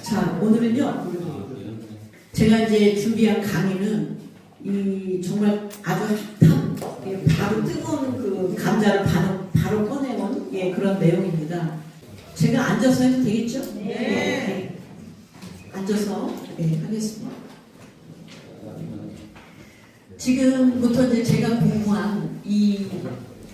자, 오늘은요, 제가 이제 준비한 강의는 이 정말 아주 핫한, 바로 뜨거운 그 감자를 바로 꺼내온 그런 내용입니다. 제가 앉아서 해도 되겠죠? 네. 앉아서 하겠습니다. 지금부터 이제 제가 공부한 이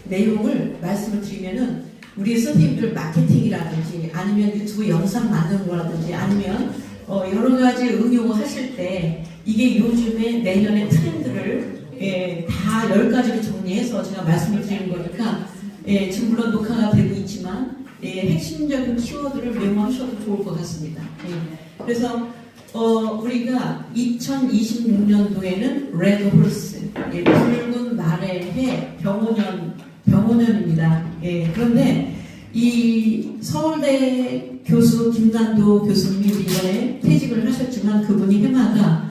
내용을 말씀을 드리면은 우리 선생님들 마케팅이라든지 아니면 유튜브 영상 만드는 거라든지 아니면 여러 가지 응용을 하실 때 이게 요즘에 내년의 트렌드를 다 10가지로 정리해서 제가 말씀을 드리는 거니까 지금 물론 녹화가 되고 있지만 핵심적인 키워드를 메모하셔도 좋을 것 같습니다. 그래서 우리가 2026년도에는 레드 홀스, 붉은 말의 해, 병오년입니다. 그런데 이 서울대 교수 김난도 교수님이 이번에 퇴직을 하셨지만 그분이 해마다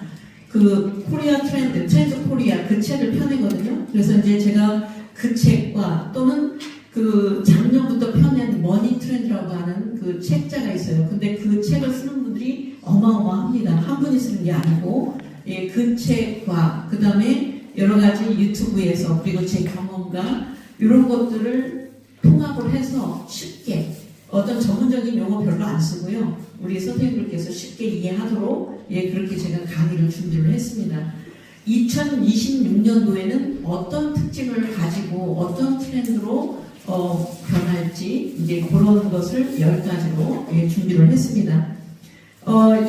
그 코리아 트렌드 코리아 그 책을 펴내거든요. 그래서 이제 제가 그 책과 또는 그 작년부터 펴낸 머니 트렌드라고 하는 그 책자가 있어요. 근데 그 책을 쓰는 분들이 어마어마합니다. 한 분이 쓰는 게 아니고 그 책과 그 다음에 여러 가지 유튜브에서 그리고 제 경험과 이런 것들을 통합을 해서 쉽게 어떤 전문적인 용어 별로 안 쓰고요. 우리 선생님들께서 쉽게 이해하도록 그렇게 제가 강의를 준비를 했습니다. 2026년도에는 어떤 특징을 가지고 어떤 트렌드로 변할지 이제 그런 것을 10가지로 준비를 했습니다.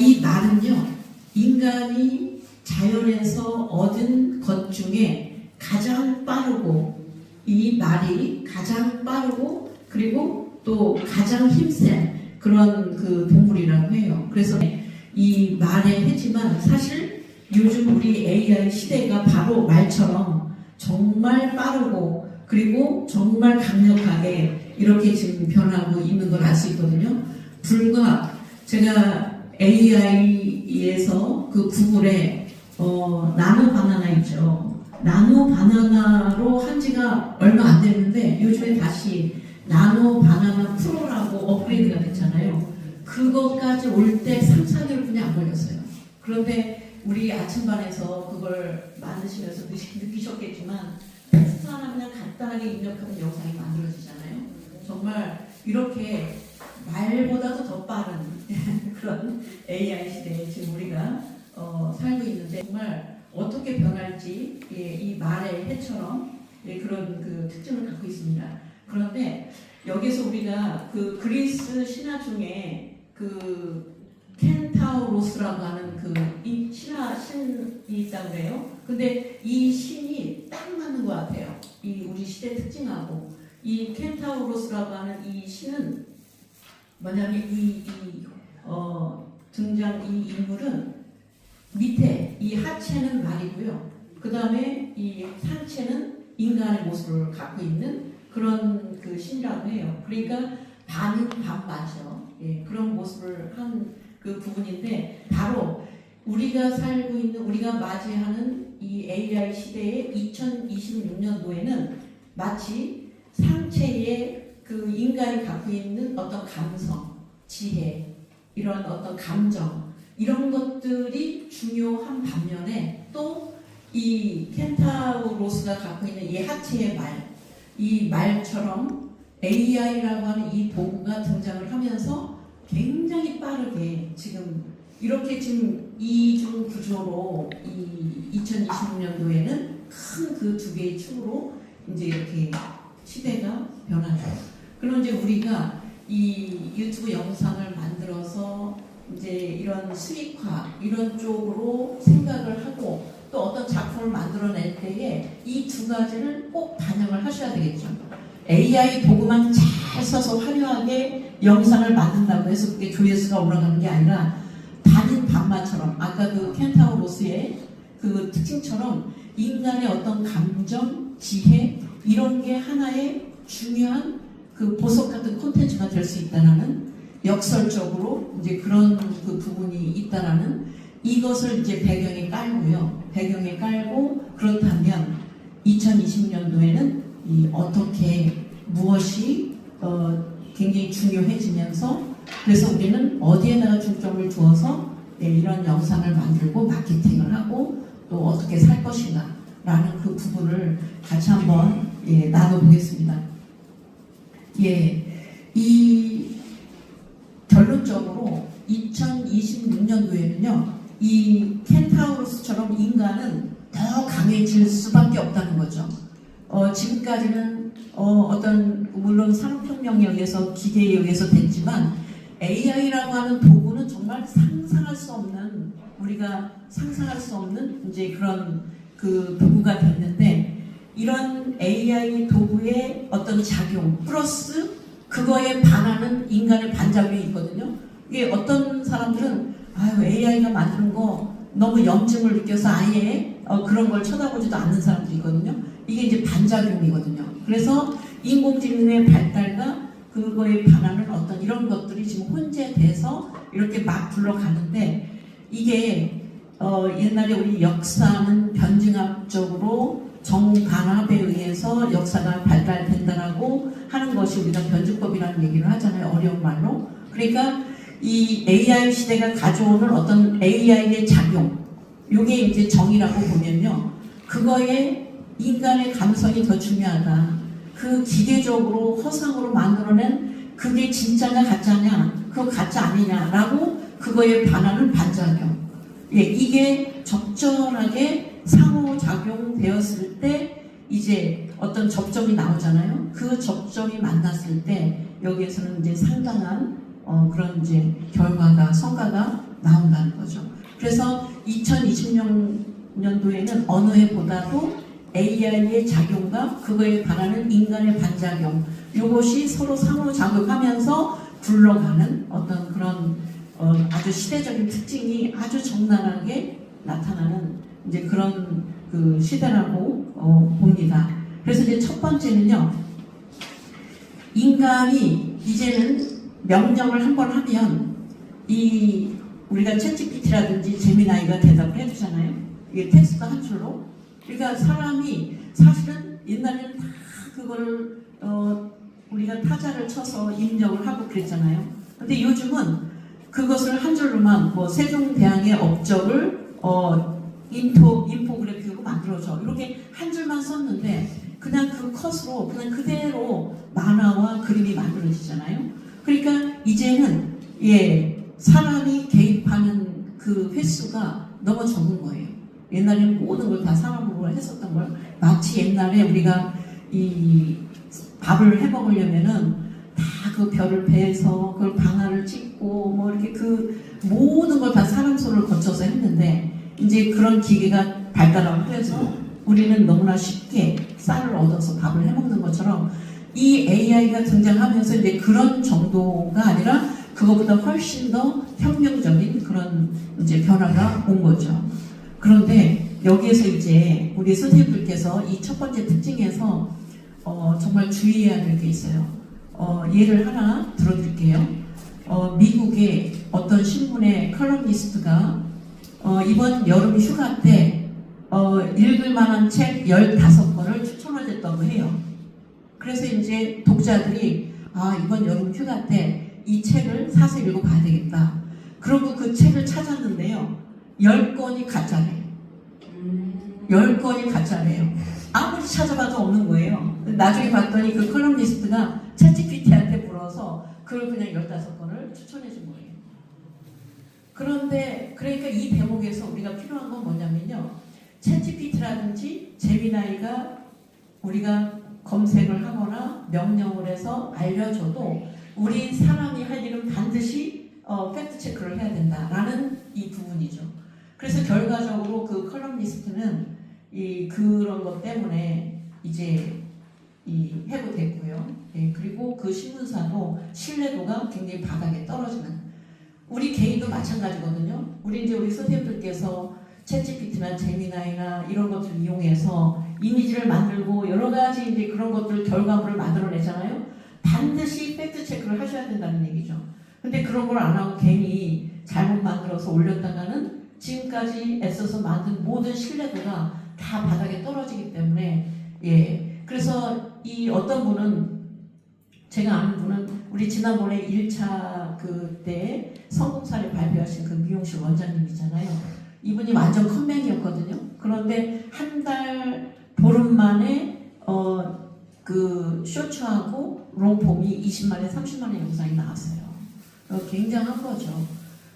이 말은요, 인간이 자연에서 얻은 것 중에 가장 빠르고 이 말이 가장 빠르고 그리고 또 가장 힘센 그런 그 동물이라고 해요. 그래서 이 말의 해지만 사실 요즘 우리 AI 시대가 바로 말처럼 정말 빠르고 그리고 정말 강력하게 이렇게 지금 변하고 있는 걸 알 수 있거든요. 불과 제가 AI에서 그 구글에 나노 바나나 있죠. 나노 바나나로 한 지가 얼마 안 됐는데 요즘에 다시 나노 바나나 프로라고 업그레이드가 됐잖아요. 그것까지 올 때 3, 4개월뿐이 안 걸렸어요. 그런데 우리 아침반에서 그걸 만드시면서 느끼셨겠지만 텍스트 하나 그냥 간단하게 입력하면 영상이 만들어지잖아요. 정말 이렇게 말보다도 더 빠른 그런 AI 시대에 지금 우리가 살고 있는데 정말 어떻게 변할지 이 말의 해처럼 그런 그 특징을 갖고 있습니다. 그런데 여기서 우리가 그 그리스 신화 중에 그 켄타우로스라고 하는 그 이 신화 신이 있다고 그래요. 근데 이 신이 딱 맞는 것 같아요. 이 우리 시대 특징하고 이 켄타우로스라고 하는 이 신은 뭐냐면 등장 이 인물은 밑에 이 하체는 말이고요. 그 다음에 이 상체는 인간의 모습을 갖고 있는 그런 그 신이라고 해요. 그러니까 반은 반맞죠. 그런 모습을 한 그 부분인데 바로 우리가 살고 있는 우리가 맞이하는 이 AI 시대의 2026년도에는 마치 상체에 그 인간이 갖고 있는 어떤 감성, 지혜, 이런 어떤 감정 이런 것들이 중요한 반면에 또 이 켄타우로스가 갖고 있는 이 하체의 말, 이 말처럼 AI라고 하는 이 도구가 등장을 하면서 굉장히 빠르게 지금 이렇게 지금 이중 구조로 이 2026년도에는 큰 그 두 개의 축으로 이제 이렇게 시대가 변하죠. 그럼 이제 우리가 이 유튜브 영상을 만들어서 이제 이런 수익화 이런 쪽으로 생각을 하고 또 어떤 작품을 만들어낼 때에 이 두 가지를 꼭 반영을 하셔야 되겠죠. AI 도구만 잘 써서 화려하게 영상을 만든다고 해서 그게 조회수가 올라가는 게 아니라 반인 반마처럼 아까 그 켄타우로스의 그 특징처럼 인간의 어떤 감정, 지혜 이런 게 하나의 중요한 그 보석 같은 콘텐츠가 될 수 있다는 역설적으로 이제 그런 그 부분이 있다라는 이것을 이제 배경에 깔고요. 배경에 깔고 그렇다면 2020년도에는 이 어떻게 무엇이 굉장히 중요해지면서 그래서 우리는 어디에다가 중점을 두어서 이런 영상을 만들고 마케팅을 하고 또 어떻게 살 것인가 라는 그 부분을 같이 한번 나눠보겠습니다. 이 결론적으로 2026년도에는요 이 켄타우로스처럼 인간은 더 강해질 수밖에 없다는 거죠. 지금까지는 물론 산업혁명에 의해서 기계에 의해서 됐지만 AI라고 하는 도구는 정말 상상할 수 없는 우리가 상상할 수 없는 이제 그런 그 도구가 됐는데 이런 AI 도구의 어떤 작용 플러스 그거에 반하는 인간의 반작용이 있거든요. 이게 어떤 사람들은 AI가 만드는 거 너무 염증을 느껴서 아예 그런 걸 쳐다보지도 않는 사람들이 있거든요. 이게 이제 반작용이거든요. 그래서 인공지능의 발달과 그거에 반하는 어떤 이런 것들이 지금 혼재돼서 이렇게 막 굴러가는데 이게 옛날에 우리 역사는 변증학적으로 정반합에 의해서 역사가 발달된다라고 하는 것이 우리가 변증법이라는 얘기를 하잖아요. 어려운 말로. 그러니까 이 AI 시대가 가져오는 어떤 AI의 작용, 요게 이제 정의라고 보면요. 그거에 인간의 감성이 더 중요하다. 그 기계적으로 허상으로 만들어낸 그게 진짜냐 가짜냐, 그거 가짜 아니냐라고 그거에 반하는 반작용. 이게 적절하게 상호작용되었을 때 이제 어떤 접점이 나오잖아요. 그 접점이 만났을 때 여기에서는 이제 상당한 그런 이제 결과가 성과가 나온다는 거죠. 그래서 2020년도에는 어느 해보다도 AI의 작용과 그거에 반하는 인간의 반작용 이것이 서로 상호작용하면서 굴러가는 어떤 그런 아주 시대적인 특징이 아주 적나라하게 나타나는 이제 그런 그 시대라고 봅니다. 그래서 이제 첫 번째는요, 인간이 이제는 명령을 한번 하면 우리가 챗GPT라든지 제미나이가 대답을 해주잖아요. 이게 텍스트 한 줄로. 그러니까 사람이 사실은 옛날에는 다 그거를 우리가 타자를 쳐서 입력을 하고 그랬잖아요. 근데 요즘은 그것을 한 줄로만 세종대왕의 업적을 인포그래픽으로 만들어줘. 이렇게 한 줄만 썼는데 그냥 그 컷으로 그냥 그대로 만화와 그림이 만들어지잖아요. 그러니까 이제는 사람이 개입하는 그 횟수가 너무 적은 거예요. 옛날에는 모든 걸 다 사람으로 했었던 걸 마치 옛날에 우리가 이 밥을 해 먹으려면은 다 그 별을 베서 그걸 방아를 찍고 이렇게 그 모든 걸 다 사람 손을 거쳐서 했는데 이제 그런 기계가 발달하고 해서 우리는 너무나 쉽게 쌀을 얻어서 밥을 해 먹는 것처럼 이 AI가 등장하면서 이제 그런 정도가 아니라 그것보다 훨씬 더 혁명적인 그런 이제 변화가 온 거죠. 그런데 여기에서 이제 우리 선생님들께서 이 첫 번째 특징에서 정말 주의해야 될 게 있어요. 예를 하나 들어드릴게요. 미국의 어떤 신문의 컬럼니스트가 이번 여름 휴가 때 읽을 만한 책 15권을 추천하셨다고 해요. 그래서 이제 독자들이 이번 여름 휴가 때 이 책을 사서 읽어봐야 되겠다. 그러고 그 책을 찾았는데요. 10권이 가짜래요. 10권이 가짜래요. 아무리 찾아봐도 없는 거예요. 나중에 봤더니 그 컬럼니스트가 챗GPT한테 물어서 그걸 그냥 15권을 추천해 준 거예요. 그런데 그러니까 이 대목에서 우리가 필요한 건 뭐냐면요. 챗GPT라든지 제미나이가 우리가 검색을 하거나 명령을 해서 알려줘도 우리 사람이 할 일은 반드시 팩트 체크를 해야 된다라는 이 부분이죠. 그래서 결과적으로 그 컬럼니스트는 그런 것 때문에 이제 해고됐고요. 그리고 그 신문사도 신뢰도가 굉장히 바닥에 떨어지는. 우리 개인도 마찬가지거든요. 우리 선생님들께서 챗GPT나 제미나이나 이런 것들을 이용해서 이미지를 만들고 여러 가지 이제 그런 것들 결과물을 만들어내잖아요. 반드시 팩트 체크를 하셔야 된다는 얘기죠. 근데 그런 걸 안 하고 괜히 잘못 만들어서 올렸다가는 지금까지 애써서 만든 모든 신뢰도가 다 바닥에 떨어지기 때문에 그래서 이 어떤 분은 제가 아는 분은 우리 지난번에 1차 그때 성공사를 발표하신 그 미용실 원장님이잖아요. 이분이 완전 컴맹이었거든요. 그런데 한 달 보름 만에 그 쇼츠하고 롱폼이 20만에 30만의 영상이 나왔어요. 굉장한 거죠.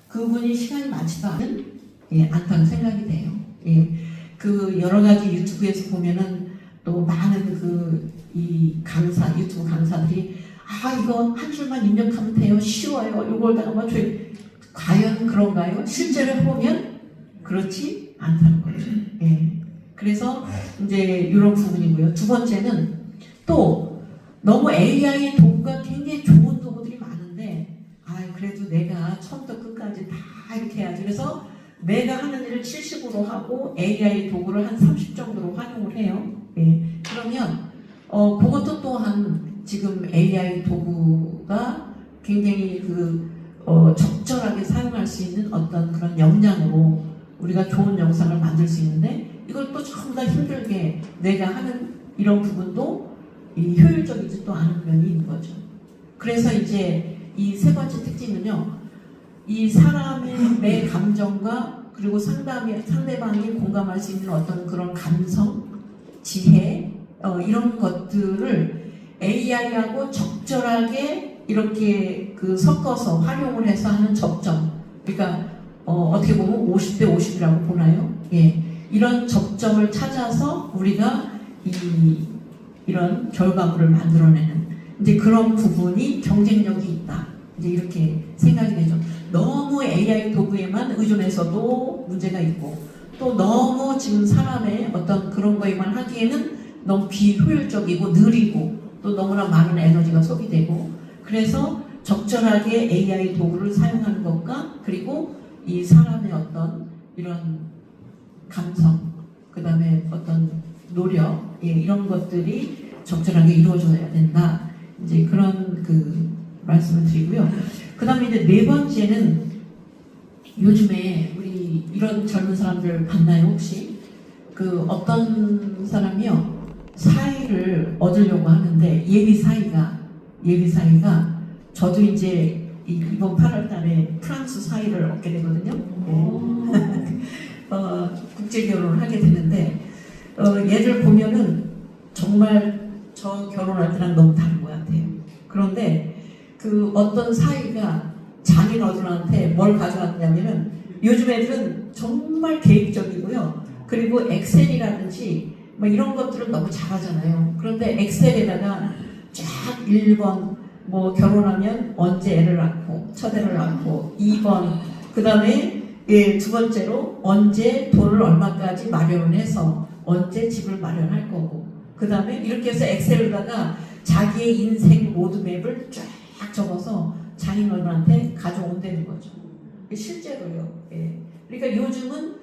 그분이 시간이 많지도 않다는 생각이 돼요. 예. 그 여러 가지 유튜브에서 보면은 또 많은 이 강사, 유튜브 강사들이 이거 한 줄만 입력하면 돼요. 쉬워요. 요걸다가 과연 그런가요? 실제로 해보면 그렇지 않다는 거죠. 예. 그래서 이제 이런 부분이고요. 두 번째는 또 너무 AI 도구가 굉장히 좋은 도구들이 많은데 그래도 내가 처음부터 끝까지 다 이렇게 해야지. 그래서 내가 하는 일을 70으로 하고 AI 도구를 한 30 정도로 활용을 해요. 예. 그러면 그것도 또한 지금 AI 도구가 굉장히 적절하게 사용할 수 있는 어떤 그런 역량으로 우리가 좋은 영상을 만들 수 있는데 이걸 또 전부 다 힘들게 내가 하는 이런 부분도 효율적이지 또 않은 면이 있는 거죠. 그래서 이제 이 세 번째 특징은요, 이 사람의 내 감정과 그리고 상대방이 공감할 수 있는 어떤 그런 감성, 지혜, 이런 것들을 AI하고 적절하게 이렇게 섞어서 활용을 해서 하는 접점. 그러니까 어떻게 보면 50대 50이라고 보나요? 예. 이런 접점을 찾아서 우리가 이런 결과물을 만들어내는 이제 그런 부분이 경쟁력이 있다. 이제 이렇게 생각이 되죠. 너무 AI 도구에만 의존해서도 문제가 있고 또 너무 지금 사람의 어떤 그런 거에만 하기에는 너무 비효율적이고 느리고 또 너무나 많은 에너지가 소비되고 그래서 적절하게 AI 도구를 사용하는 것과 그리고 이 사람의 어떤 이런 감성 그 다음에 어떤 노력 이런 것들이 적절하게 이루어져야 된다. 이제 그런 말씀을 드리고요. 그 다음에 이제 네 번째는 요즘에 우리 이런 젊은 사람들 봤나요 혹시? 어떤 사람이요 사이를 얻으려고 하는데 예비 사이가 저도 이제 이번 8월달에 프랑스 사이를 얻게 되거든요. 국제 결혼을 하게 되는데 얘들 보면은 정말 저 결혼할 때랑 너무 다른 것 같아요. 그런데 어떤 사이가 장인 어른한테 뭘 가져왔냐면은 요즘 애들은 정말 계획적이고요. 그리고 엑셀이라든지 이런 것들은 너무 잘하잖아요. 그런데 엑셀에다가 쫙 1번 결혼하면 언제 애를 낳고 첫 애를 낳고 2번 그 다음에 두 번째로 언제 돈을 얼마까지 마련을 해서 언제 집을 마련할 거고 그 다음에 이렇게 해서 엑셀에다가 자기의 인생 로드맵을 쫙 적어서 장인어른한테 가져온다는 거죠. 실제로요. 예. 그러니까 요즘은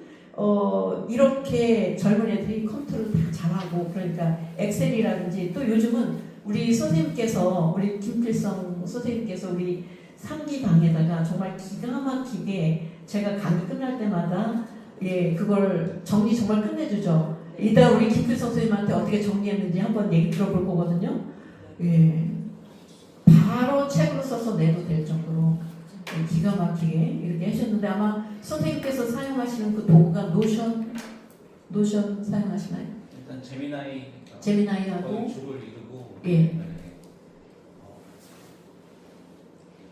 이렇게 젊은 애들이 컴퓨터를 다 잘하고 그러니까 엑셀이라든지 또 요즘은 우리 선생님께서 우리 김필성 선생님께서 우리 상기방에다가 정말 기가 막히게 제가 강의 끝날 때마다 그걸 정리 정말 끝내주죠. 이따 우리 김필성 선생님한테 어떻게 정리했는지 한번 얘기 들어볼 거거든요. 바로 책으로 써서 내도 될 정도로 기가 막히게 이렇게 하셨는데 아마 선생님께서 사용하시는 그 도구가 노션 사용하시나요? 일단 제미나이하고 줄을 이루고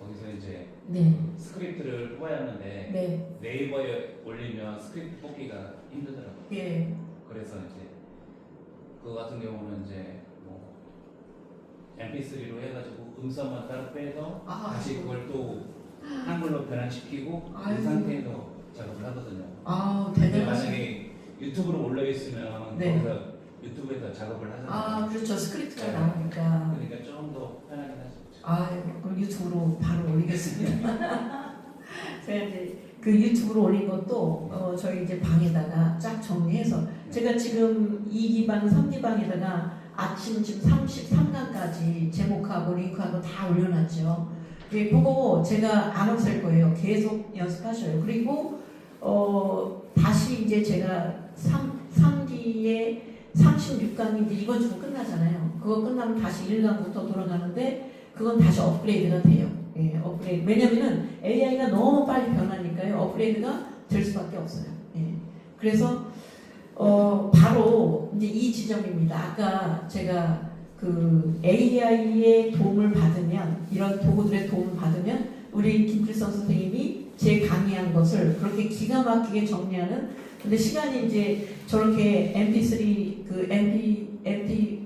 거기서 이제 스크립트를 뽑아야 하는데 네이버에 올리면 스크립트 뽑기가 힘들더라고요. 그래서 이제 그거 같은 경우는 이제 MP3로 해가지고 음성만 따로 빼서 다시 그걸 또 한글로 변환시키고 이 상태에서 작업을 하거든요. 근데 만약에 유튜브로 올려 있으면 거기서 유튜브에서 작업을 하잖아요. 그렇죠. 스크립트가 나오니까. 그러니까 좀 더 편하긴 하죠. 그럼 유튜브로 바로 올리겠습니다. 제가 이제 그 유튜브로 올린 것도 저희 이제 방에다가 쫙 정리해서 제가 지금 2기방, 3기방에다가 아침 지금 33강까지 제목하고 링크하고 다 올려놨죠. 그거 제가 안 없앨 거예요. 계속 연습하셔요. 그리고 다시 이제 제가 3기에 36강이 이제 이번 주 끝나잖아요. 그거 끝나면 다시 1강부터 돌아가는데 그건 다시 업그레이드가 돼요. 예, 업그레이드. 왜냐면은 AI가 너무 빨리 변하니까요. 업그레이드가 될 수밖에 없어요. 예. 그래서 바로 이제 이 지점입니다. 아까 제가 그 AI의 도움을 받으면, 이런 도구들의 도움을 받으면 우리 김필성 선생님이 제 강의한 것을 그렇게 기가 막히게 정리하는, 근데 시간이 이제 저렇게 MP3 그 MP4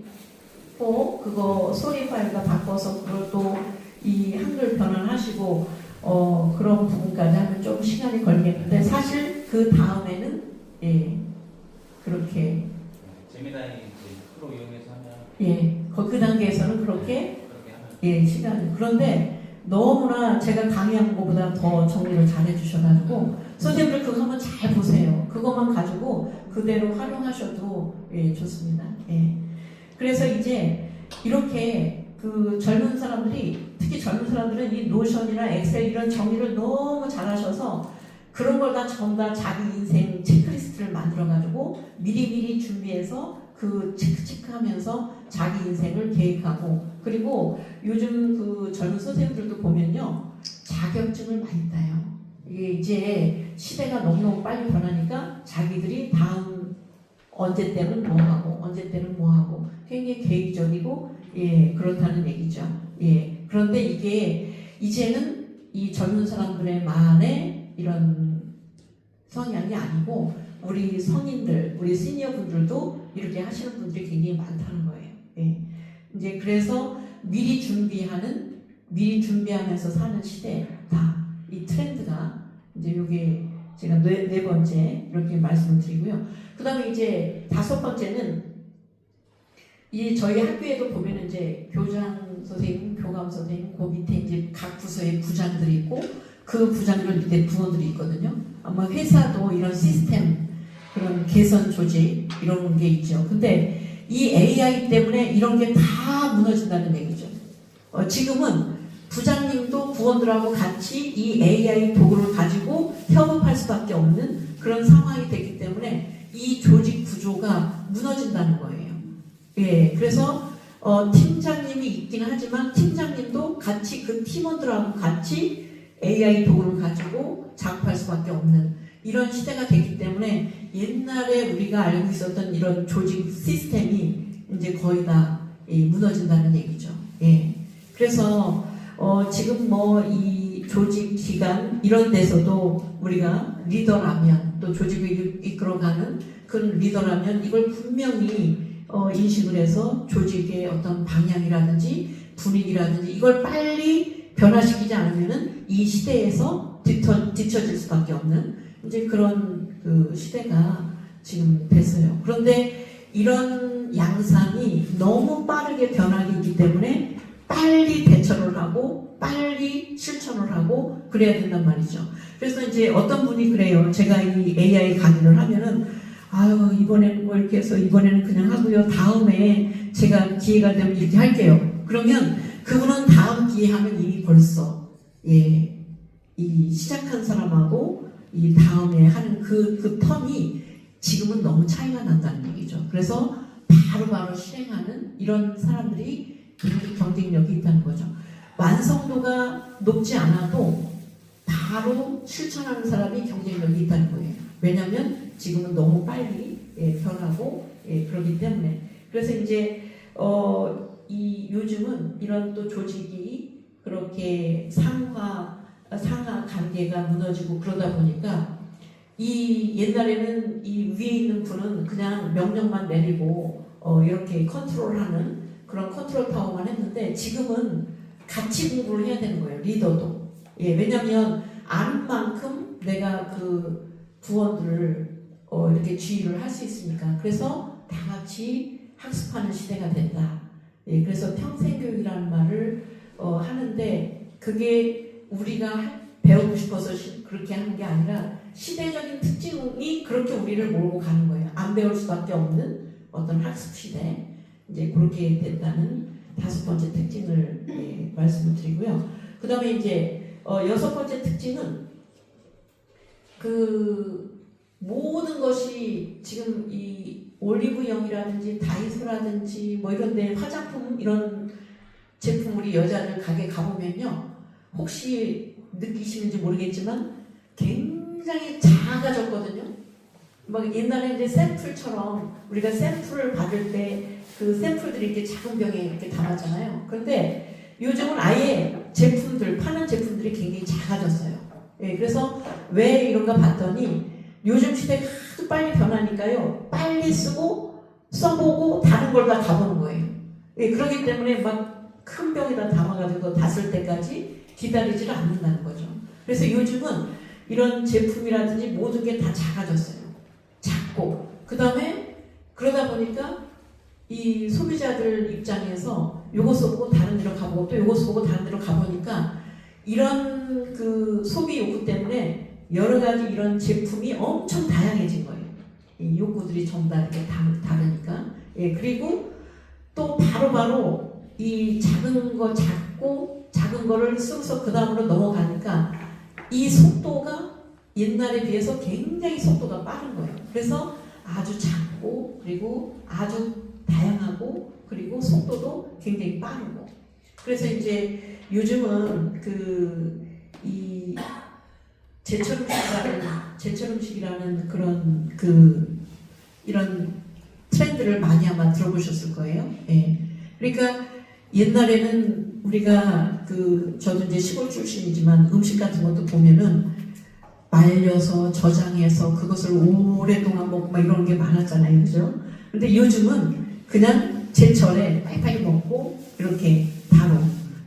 그거 소리 파일과 바꿔서 그걸 또 이 한글 변환하시고 그런 부분까지 하면 좀 시간이 걸리겠는데, 사실 그 다음에는 예 그렇게 재미나이 이제 프로 이용해서 하면 그 단계에서는 그렇게 하면 시간. 그런데 너무나 제가 강의한 것보다 더 정리를 잘 해주셔가지고 선생님들 그거 한번 잘 보세요. 그것만 가지고 그대로 활용하셔도 좋습니다. 그래서 이제 이렇게 그 젊은 사람들이, 특히 젊은 사람들은 이 노션이나 엑셀 이런 정리를 너무 잘하셔서 그런 걸 다 전부 다 자기 인생 체크리스트를 만들어가지고 미리미리 준비해서 그 체크하면서 자기 인생을 계획하고, 그리고 요즘 그 젊은 선생님들도 보면요 자격증을 많이 따요. 이게 이제 시대가 너무너무 빨리 변하니까 자기들이 다음 언제 때는 뭐 하고 언제 때는 뭐 하고 굉장히 계획적이고 그렇다는 얘기죠. 그런데 이게 이제는 이 젊은 사람들의 만의 이런 성향이 아니고 우리 성인들, 우리 시니어 분들도 이렇게 하시는 분들이 굉장히 많다는 거예요. 이제 그래서 미리 준비하면서 사는 시대다. 이 트렌드가 이제 이게 제가 네 번째 이렇게 말씀을 드리고요. 그 다음에 이제 다섯 번째는 이 저희 학교에도 보면 이제 교장 선생님, 교감 선생님, 그 밑에 이제 각 부서의 부장들이 있고 그 부장들 밑에 부원들이 있거든요. 아마 회사도 이런 시스템, 그런 개선 조직 이런 게 있죠. 근데 이 AI 때문에 이런 게 다 무너진다는 얘기죠. 지금은 부장님도 부원들하고 같이 이 AI 도구를 가지고 협업할 수밖에 없는 그런 상황이 됐기 때문에 이 조직 구조가 무너진다는 거예요. 그래서 팀장님이 있긴 하지만 팀장님도 같이 그 팀원들하고 같이 AI 도구를 가지고 작업할 수밖에 없는 이런 시대가 되기 때문에 옛날에 우리가 알고 있었던 이런 조직 시스템이 이제 거의 다 무너진다는 얘기죠. 그래서 지금 뭐 이 조직 기관 이런 데서도 우리가 리더라면, 또 조직을 이끌어가는 그런 리더라면 이걸 분명히 인식을 해서 조직의 어떤 방향이라든지 분위기라든지 이걸 빨리 변화시키지 않으면은 이 시대에서 뒤처질 수밖에 없는 이제 그런 그 시대가 지금 됐어요. 그런데 이런 양상이 너무 빠르게 변하기 있기 때문에 빨리 대처를 하고 빨리 실천을 하고 그래야 된단 말이죠. 그래서 이제 어떤 분이 그래요. 제가 이 AI 강의를 하면은 이번에는 뭐 이렇게 해서 이번에는 그냥 하고요. 다음에 제가 기회가 되면 이렇게 할게요. 그러면 그분은 다음 기회 하면 이미 벌써 이 시작한 사람하고 이 다음에 하는 그 텀이 지금은 너무 차이가 난다는 얘기죠. 그래서 바로바로 실행하는 이런 사람들이 경쟁력이 있다는 거죠. 완성도가 높지 않아도 바로 실천하는 사람이 경쟁력이 있다는 거예요. 왜냐하면 지금은 너무 빨리 변하고 그러기 때문에. 그래서 이제 이 요즘은 이런 또 조직이 그렇게 상하 관계가 무너지고 그러다 보니까 이 옛날에는 이 위에 있는 분은 그냥 명령만 내리고 이렇게 컨트롤하는 그런 컨트롤 타워만 했는데 지금은 같이 공부를 해야 되는 거예요. 리더도. 왜냐하면 아는 만큼 내가 그 부원들을 이렇게 지휘를 할 수 있으니까. 그래서 다 같이 학습하는 시대가 된다. 그래서 평생교육이라는 말을 하는데 그게 우리가 배우고 싶어서 그렇게 하는 게 아니라 시대적인 특징이 그렇게 우리를 몰고 가는 거예요. 안 배울 수밖에 없는 어떤 학습 시대. 이제 그렇게 된다는 다섯 번째 특징을 말씀을 드리고요. 그 다음에 이제 여섯 번째 특징은 그 모든 것이 지금 이 올리브영이라든지 다이소라든지 뭐 이런 데 화장품 이런 제품을 우리 여자들 가게 가보면요. 혹시 느끼시는지 모르겠지만 굉장히 작아졌거든요. 막 옛날에 이제 샘플처럼 우리가 샘플을 받을 때 그 샘플들이 이렇게 작은 병에 이렇게 담았잖아요. 그런데 요즘은 아예 제품들, 파는 제품들이 굉장히 작아졌어요. 예, 그래서 왜 이런가 봤더니 요즘 시대가 하도 빨리 변하니까요. 빨리 쓰고 써보고 다른 걸 다 가보는 거예요. 예, 그렇기 때문에 막 큰 병에다 담아가지고 다 쓸 때까지 기다리지를 않는다는 거죠. 그래서 요즘은 이런 제품이라든지 모든 게 다 작아졌어요. 작고 그 다음에 그러다 보니까 이 소비자들 입장에서 요거 써보고 다른 데로 가보고 또 요거 써보고 다른 데로 가보니까 이런 그 소비 욕구 때문에 여러 가지 이런 제품이 엄청 다양해진 거예요. 이 욕구들이 전부 다 이렇게 다르니까. 예, 그리고 또 바로바로 이 작은 거 작고 작은 거를 쓰고서 그 다음으로 넘어가니까 이 속도가 옛날에 비해서 굉장히 속도가 빠른 거예요. 그래서 아주 작고 그리고 아주 다양하고 그리고 속도도 굉장히 빠르고 그래서 이제 요즘은 이 제철 음식이라는 그런 이런 트렌드를 많이 아마 들어보셨을 거예요. 예. 그러니까 옛날에는 우리가 저도 이제 시골 출신이지만 음식 같은 것도 보면은 말려서 저장해서 그것을 오랫동안 먹고 막 이런 게 많았잖아요. 그죠? 근데 요즘은 그냥 제철에 빨리빨리 먹고 이렇게 바로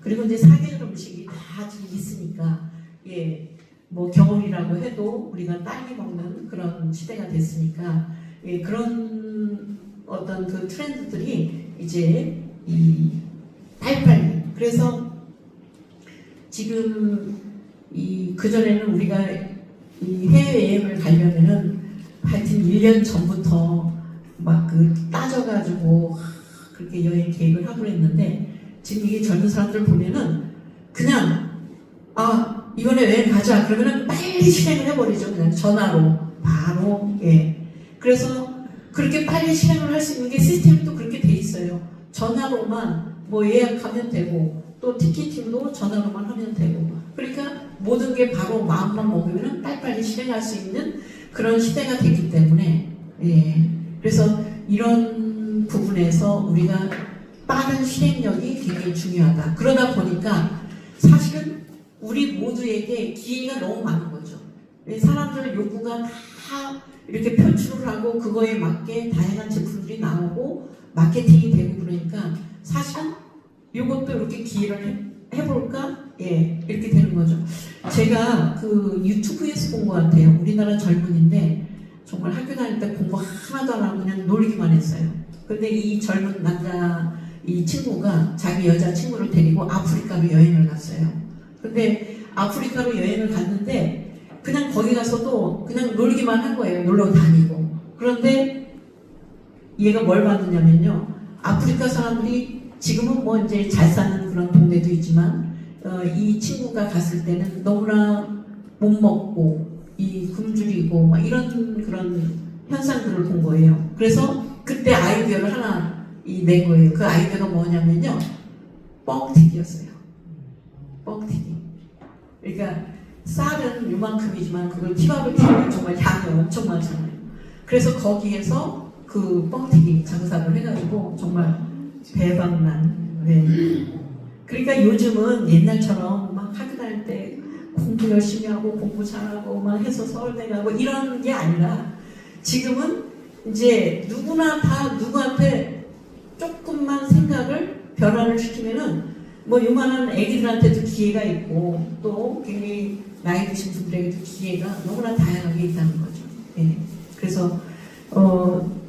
그리고 이제 사계절 음식이 다 지금 있으니까 예, 뭐 겨울이라고 해도 우리가 딸기 먹는 그런 시대가 됐으니까 예, 그런 어떤 그 트렌드들이 이제 이 빨리빨리 그래서 지금 그전에는 우리가 이 해외여행을 가려면은 하여튼 1년 전부터 막 따져가지고 그렇게 여행 계획을 하고 그랬는데 지금 이게 젊은 사람들 보면은 그냥 이번에 여행 가자 그러면은 빨리 실행을 해버리죠. 그냥 전화로 바로. 예. 그래서 그렇게 빨리 실행을 할 수 있는 게 시스템이 또 그렇게 돼 있어요. 전화로만 뭐 예약하면 되고 또 티켓팅도 전화로만 하면 되고 그러니까 모든 게 바로 마음만 먹으면 빨리빨리 실행할 수 있는 그런 시대가 됐기 때문에 예. 그래서 이런 부분에서 우리가 빠른 실행력이 굉장히 중요하다. 그러다 보니까 사실은 우리 모두에게 기회가 너무 많은 거죠. 사람들 욕구가 다 이렇게 표출을 하고 그거에 맞게 다양한 제품들이 나오고 마케팅이 되고 그러니까 사실은 이것도 이렇게 기회를 해볼까? 예, 이렇게 되는 거죠. 제가 유튜브에서 본 것 같아요. 우리나라 젊은인데 정말 학교 다닐 때 공부 하나도 안 하고 그냥 놀기만 했어요. 근데 이 젊은 남자 이 친구가 자기 여자 친구를 데리고 아프리카로 여행을 갔어요. 근데 아프리카로 여행을 갔는데 그냥 거기 가서도 그냥 놀기만 한 거예요. 놀러 다니고. 그런데 얘가 뭘 받느냐면요. 아프리카 사람들이 지금은 뭐 이제 잘 사는 그런 동네도 있지만 이 친구가 갔을 때는 너무나 못 먹고 이 굶주리고 막 이런 그런 현상들을 본 거예요. 그래서 그때 아이디어를 하나 낸 거예요. 그 아이디어가 뭐냐면요. 뻥튀기였어요. 뻥튀기. 그러니까 쌀은 요만큼이지만 그걸 티밥을 튀기면 정말 양이 엄청 많잖아요. 그래서 거기에서 그 뻥튀기 장사를 해가지고 정말 대박난. 네. 그러니까 요즘은 옛날처럼 막 학교 다닐 때 공부 열심히 하고 공부 잘하고 막 해서 서울대 가고 이런 게 아니라 지금은 이제 누구나 다 누구한테 조금만 생각을 변화를 시키면은 뭐 요만한 애기들한테도 기회가 있고 또 굉장히 나이 드신 분들에게도 기회가 너무나 다양하게 있다는 거죠. 예. 그래서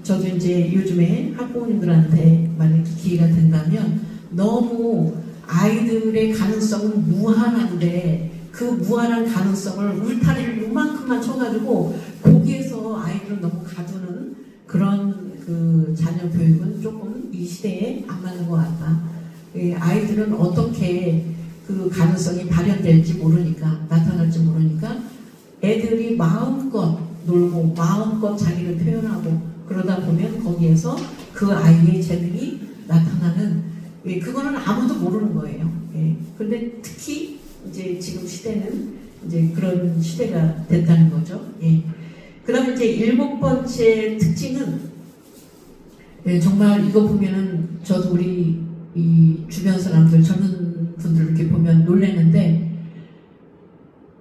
저도 이제 요즘에 학부모님들한테 만약에 기회가 된다면 너무 아이들의 가능성은 무한한데 그 무한한 가능성을 울타리를 요만큼만 쳐가지고 거기에서 아이들은 너무 가두는 그런 자녀 교육은 조금 이 시대에 안 맞는 것 같다. 아이들은 어떻게 그 가능성이 발현될지 모르니까 나타날지 모르니까 애들이 마음껏 놀고 마음껏 자기를 표현하고 그러다 보면 거기에서 그 아이의 재능이 나타나는 예, 그거는 아무도 모르는 거예요. 예. 그런데 특히 이제 지금 시대는 이제 그런 시대가 됐다는 거죠. 예. 그다음에 이제 7번째 특징은 예, 정말 이거 보면은 저도 우리 이 주변 사람들 젊은 분들 이렇게 보면 놀라는데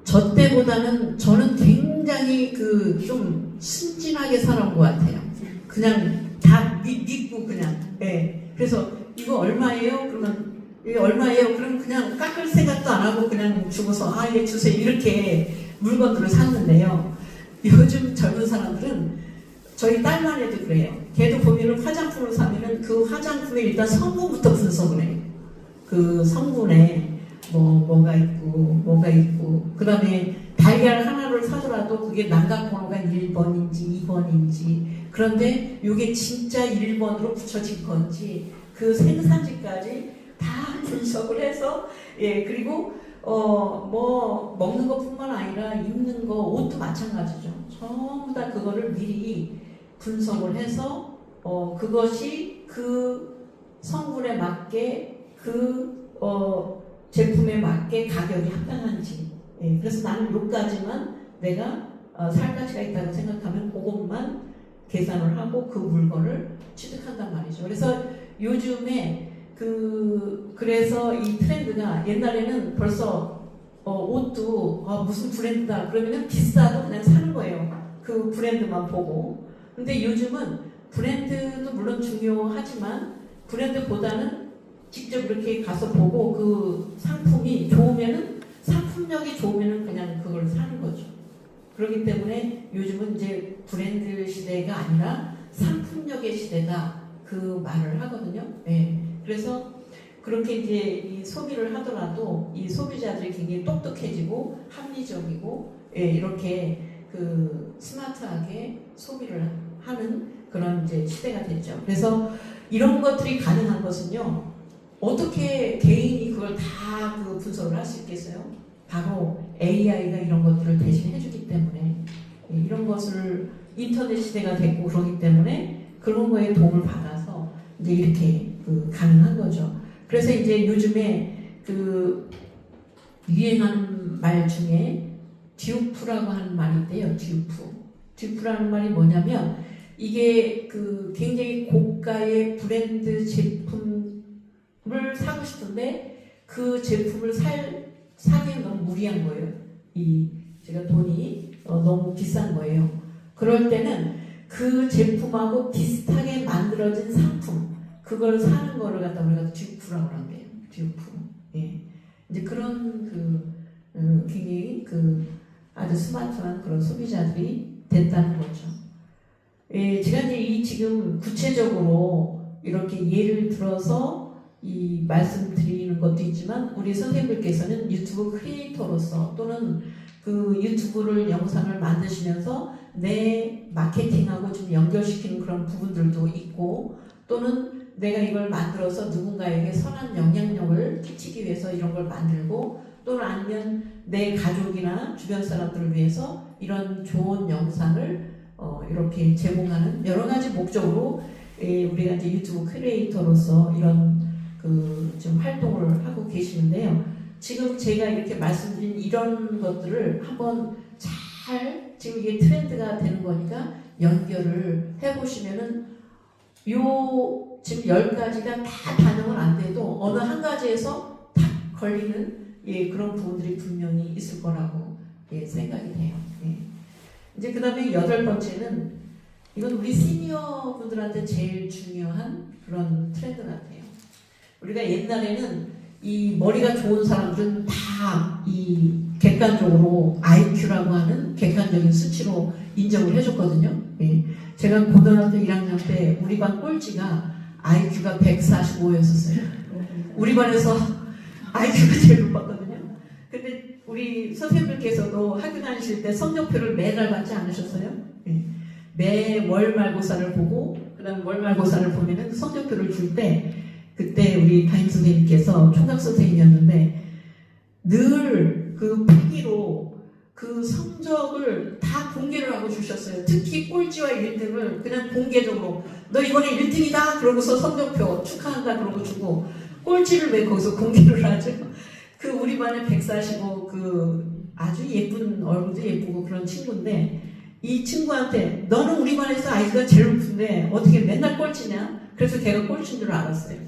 저 때보다는 저는 굉장히 그 좀 순진하게 살아온 것 같아요. 그냥 다 믿고 그냥. 예. 그래서 이거 얼마예요? 그러면 이게 얼마예요? 그럼 그냥 깎을 생각도 안 하고 그냥 주고서 아, 예, 주세요. 이렇게 물건들을 샀는데요. 요즘 젊은 사람들은 저희 딸만 해도 그래요. 걔도 보면은 화장품을 사면은 그 화장품에 일단 성분부터 분석을 해요. 그 성분에 뭐가 있고, 그 다음에 달걀 하나를 사더라도 그게 난각번호가 1번인지 2번인지, 그런데 이게 진짜 1번으로 붙여진 건지, 그 생산지까지 다 분석을 해서, 예, 그리고, 먹는 것뿐만 아니라 입는 거, 옷도 마찬가지죠. 전부 다 그거를 미리 분석을 해서, 그것이 그 성분에 맞게, 제품에 맞게 가격이 합당한지. 예, 그래서 나는 요까지만 내가 살 가치가 있다고 생각하면 그것만 계산을 하고 그 물건을 취득한단 말이죠. 그래서 요즘에 그래서 이 트렌드가 옛날에는 벌써 옷도 무슨 브랜드다 그러면은 비싸도 그냥 사는 거예요. 그 브랜드만 보고. 근데 요즘은 브랜드도 물론 중요하지만 브랜드보다는 직접 이렇게 가서 보고 그 상품이 좋으면은 상품력이 좋으면은 그냥 그걸 사는 거죠. 그렇기 때문에 요즘은 이제 브랜드 시대가 아니라 상품력의 시대다 그 말을 하거든요. 네. 그래서 그렇게 이제 이 소비를 하더라도 이 소비자들이 굉장히 똑똑해지고 합리적이고 이렇게 그 스마트하게 소비를 하는 그런 이제 시대가 됐죠. 그래서 이런 것들이 가능한 것은요. 어떻게 개인이 그걸 다 그 분석을 할 수 있겠어요? 바로 AI가 이런 것들을 대신 해주기 때문에 이런 것을 인터넷 시대가 됐고 그러기 때문에 그런 거에 도움을 받아서 이제 이렇게 가능한 거죠. 그래서 이제 요즘에 그 유행하는 말 중에 듀프라고 하는 말이 있대요. 듀프라는 말이 뭐냐면 이게 그 굉장히 고가의 브랜드 제품을 사고 싶은데 그 제품을 사기엔 너무 무리한 거예요. 제가 돈이 너무 비싼 거예요. 그럴 때는 그 제품하고 비슷하게 만들어진 상품 그걸 사는 거를 갖다 우리가 듀프라고 한대요. 듀프. 예. 이제 그런 굉장히 아주 스마트한 그런 소비자들이 됐다는 거죠. 예, 제가 이제 지금 구체적으로 이렇게 예를 들어서 이 말씀드리는 것도 있지만 우리 선생님들께서는 유튜브 크리에이터로서 또는 그 유튜브를 영상을 만드시면서 내 마케팅하고 좀 연결시키는 그런 부분들도 있고 또는 내가 이걸 만들어서 누군가에게 선한 영향력을 끼치기 위해서 이런 걸 만들고 또는 아니면 내 가족이나 주변 사람들을 위해서 이런 좋은 영상을 이렇게 제공하는 여러 가지 목적으로 우리가 이제 유튜브 크리에이터로서 이런 좀 활동을 하고 계시는데요. 지금 제가 이렇게 말씀드린 이런 것들을 한번 잘 지금 이게 트렌드가 되는 거니까 연결을 해보시면은 지금 10가지가 다 반영은 안 돼도 어느 한 가지에서 탁 걸리는 그런 부분들이 분명히 있을 거라고 생각이 돼요. 이제 그 다음에 8번째는 이건 우리 시니어 분들한테 제일 중요한 그런 트렌드 같아요. 우리가 옛날에는 이 머리가 좋은 사람들은 다 이 객관적으로 IQ라고 하는 객관적인 수치로 인정을 해줬거든요. 제가 고등학교 1학년 때 우리 반 꼴찌가 IQ가 145였었어요. 우리 반에서 IQ가 제일 높았거든요. 근데 우리 선생님들께서도 학교 다니실 때 성적표를 매달 받지 않으셨어요? 매월 말고사를 보고 그다음 월 말고사를 보면은 성적표를 줄 때 그때 우리 담임 선생님께서 총각 선생님이었는데 늘 그 필기로 그 성적을 다 공개를 하고 주셨어요. 특히 꼴찌와 1등을 그냥 공개적으로 너 이번에 1등이다 그러고서 성적표 축하한다 그러고 주고 꼴찌를 왜 거기서 공개를 하죠? 그 우리 반에 145 그 아주 예쁜 얼굴도 예쁘고 그런 친구인데 이 친구한테 너는 우리 반에서 아이가 제일 높은데 어떻게 맨날 꼴찌냐? 그래서 걔가 꼴찌인 줄 알았어요.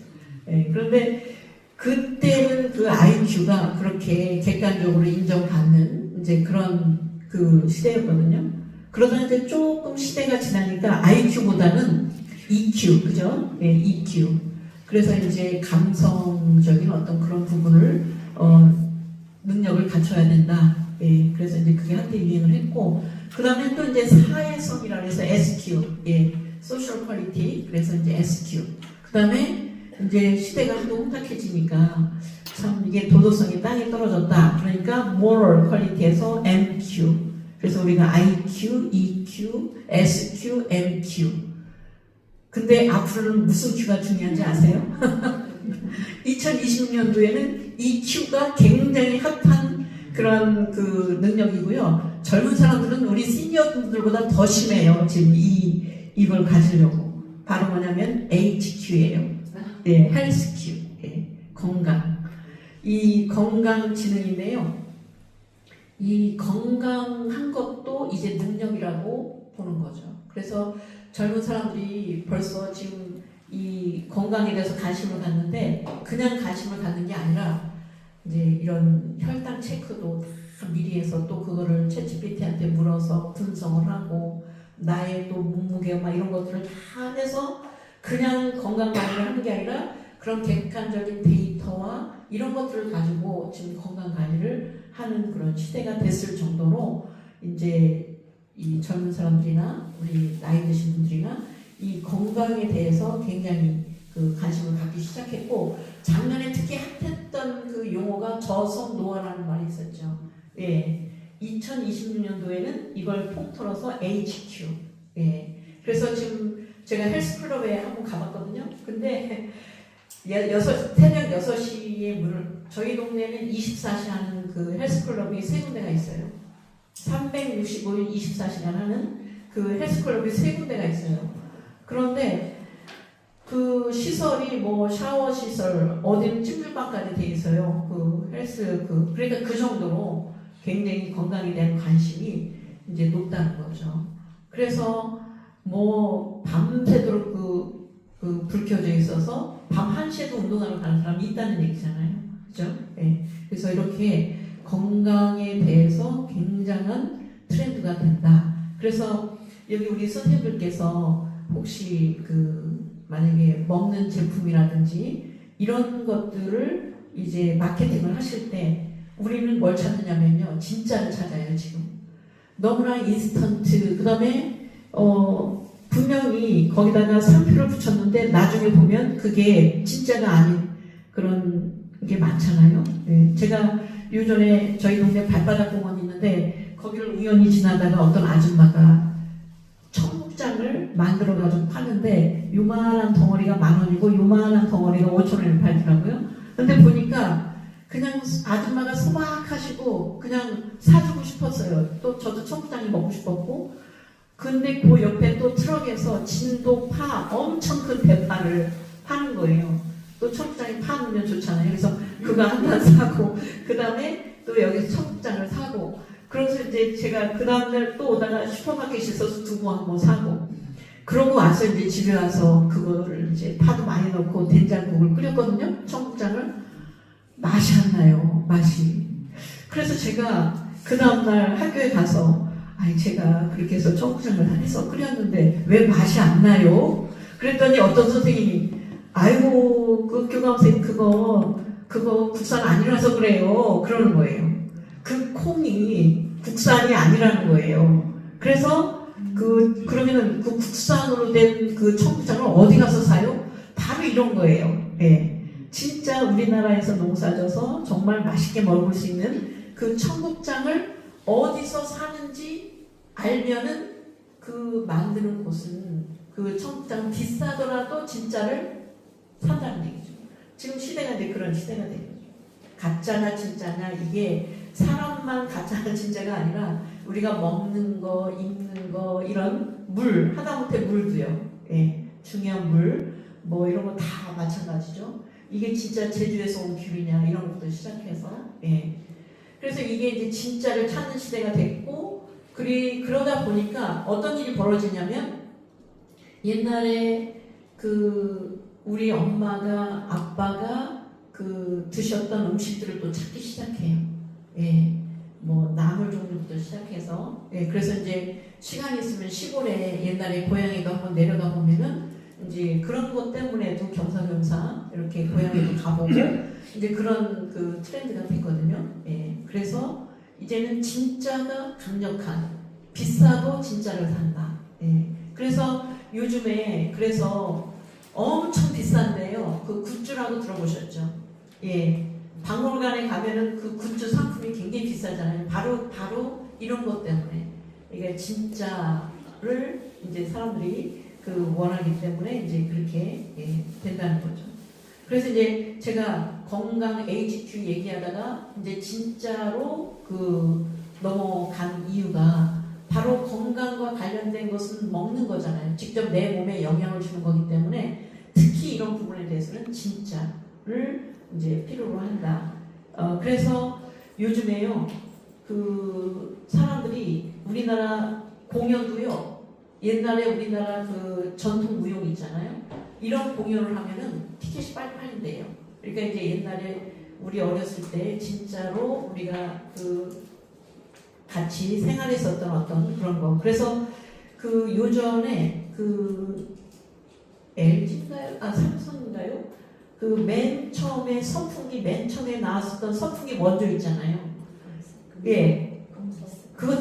예, 그런데 그때는 그 IQ가 그렇게 객관적으로 인정받는 이제 그런 그 시대였거든요. 그러다 이제 조금 시대가 지나니까 IQ보다는 EQ, 그죠? 예, EQ. 그래서 이제 감성적인 어떤 그런 부분을 능력을 갖춰야 된다. 예, 그래서 이제 그게 한때 유행을 했고, 그 다음에 또 이제 사회성이라 해서 SQ, 예, Social Quality, 그래서 이제 SQ. 그 다음에 이제 시대가 하도 혼탁해지니까 참 이게 도덕성이 땅에 떨어졌다. 그러니까 Moral Quality에서 MQ. 그래서 우리가 IQ, EQ, SQ, MQ. 근데 앞으로는 무슨 Q가 중요한지 아세요? 2026년도에는 EQ가 굉장히 핫한 그런 그 능력이고요. 젊은 사람들은 우리 시니어분들보다 더 심해요. 지금 이걸 가지려고. 바로 뭐냐면 HQ예요. 예, 헬스 Q. 예, 건강. 이 건강지능인데요. 이 건강한 것도 이제 능력이라고 보는 거죠. 그래서 젊은 사람들이 벌써 지금 이 건강에 대해서 관심을 갖는데 그냥 관심을 갖는 게 아니라 이제 이런 혈당 체크도 다 미리 해서 또 그거를 챗GPT한테 물어서 분석을 하고 나의 또 몸무게 막 이런 것들을 다 해서 그냥 건강 관리를 하는 게 아니라 그런 객관적인 데이터와 이런 것들을 가지고 지금 건강 관리를 하는 그런 시대가 됐을 정도로 이제 이 젊은 사람들이나 우리 나이 드신 분들이나 이 건강에 대해서 굉장히 그 관심을 갖기 시작했고 작년에 특히 핫했던 그 용어가 저성노화라는 말이 있었죠. 예, 2026년도에는 이걸 통틀어서 HQ. 예, 그래서 지금 제가 헬스클럽에 한번 가봤거든요. 근데 새벽 6시에 문을 저희 동네는 24시 하는 그 헬스클럽이 3군데가 있어요. 365일 24시간 하는 그 헬스클럽이 3군데가 있어요. 그런데 그 시설이 뭐 샤워 시설, 어디는 찜질방까지 돼 있어요. 그 헬스 그러니까 그 정도로 굉장히 건강에 대한 관심이 이제 높다는 거죠. 그래서 뭐 밤새도록 불 켜져 있어서 밤 1시에도 운동하러 가는 사람이 있다는 얘기잖아요. 그죠? 네. 그래서 이렇게 건강에 대해서 굉장한 트렌드가 된다. 그래서 여기 우리 선생님들께서 혹시 만약에 먹는 제품이라든지 이런 것들을 이제 마케팅을 하실 때 우리는 뭘 찾느냐면요. 진짜를 찾아요, 지금. 너무나 인스턴트, 그 다음에, 분명히 거기다가 상표를 붙였는데 나중에 보면 그게 진짜가 아닌 그런 게 많잖아요. 네. 제가 요전에 저희 동네 발바닥 공원이 있는데 거기를 우연히 지나다가 어떤 아줌마가 청국장을 만들어가지고 파는데 요만한 덩어리가 10,000원이고 요만한 덩어리가 5,000원에 팔더라고요. 근데 보니까 그냥 아줌마가 소박하시고 그냥 사주고 싶었어요. 또 저도 청국장이 먹고 싶었고 근데 그 옆에 또 트럭에서 진도파 엄청 큰 대파를 파는 거예요. 또 청국장에 파 넣으면 좋잖아요. 그래서 그거 한 단 사고 그 다음에 또 여기서 청국장을 사고 그래서 이제 제가 그 다음날 또 오다가 슈퍼마켓에서 두부 한 번 사고 그러고 와서 이제 집에 와서 그거를 이제 파도 많이 넣고 된장국을 끓였거든요. 청국장을 맛이 안 나요. 맛이. 그래서 제가 그 다음날 학교에 가서 아니 제가 그렇게 해서 청국장을 해서 끓였는데 왜 맛이 안 나요? 그랬더니 어떤 선생님이 아이고 그 교감선생님 그거 국산 아니라서 그래요. 그러는 거예요. 그 콩이 국산이 아니라는 거예요. 그래서 그러면은 그 국산으로 된 그 청국장을 어디 가서 사요? 바로 이런 거예요. 예. 진짜 우리나라에서 농사져서 정말 맛있게 먹을 수 있는 그 청국장을 어디서 사는지 알면은 그 만드는 곳은 그 청국장 비싸더라도 진짜를 산다는 얘기죠. 지금 시대가 이제 그런 시대가 된 거죠. 가짜나 진짜냐 이게 사람만 가짜나 진짜가 아니라 우리가 먹는 거, 입는 거 이런 물 하다못해 물도요. 예, 중요한 물 뭐 이런 거 다 마찬가지죠. 이게 진짜 제주에서 온 귤이냐 이런 것부터 시작해서 예. 그래서 이게 이제 진짜를 찾는 시대가 됐고 그러다 보니까 어떤 일이 벌어지냐면 옛날에 그 우리 엄마가 아빠가 그 드셨던 음식들을 또 찾기 시작해요. 예. 뭐 나물 종류부터 시작해서 예. 그래서 이제 시간이 있으면 시골에 옛날에 고향에도 한번 내려가 보면은 이제 그런 것 때문에도 겸사겸사 이렇게 고향에도 가보고 이제 그런 그 트렌드가 됐거든요. 예. 그래서 이제는 진짜가 강력한 비싸도 진짜를 산다. 예. 그래서 요즘에 그래서 엄청 비싼데요. 그 굿즈라고 들어보셨죠? 예. 박물관에 가면은 그 굿즈 상품이 굉장히 비싸잖아요. 바로 이런 것 때문에 이게 진짜를 이제 사람들이 그 원하기 때문에 이제 그렇게 예, 된다는 거죠. 그래서 이제 제가 건강 HQ 얘기하다가 이제 진짜로 그 넘어간 이유가 바로 건강과 관련된 것은 먹는 거잖아요. 직접 내 몸에 영향을 주는 거기 때문에 특히 이런 부분에 대해서는 진짜를 이제 필요로 한다. 그래서 요즘에요, 그 사람들이 우리나라 공연도요, 옛날에 우리나라 그 전통 무용 있잖아요. 이런 공연을 하면은 티켓이 빨리 팔린대요. 그러니까 이제 옛날에 우리 어렸을 때 진짜로 우리가 그 같이 생활했었던 어떤 그런 거. 그래서 그 요전에 그 LG인가요? 삼성인가요? 그 맨 처음에 선풍기 맨 처음에 나왔었던 선풍기 원조 있잖아요. 예. 그거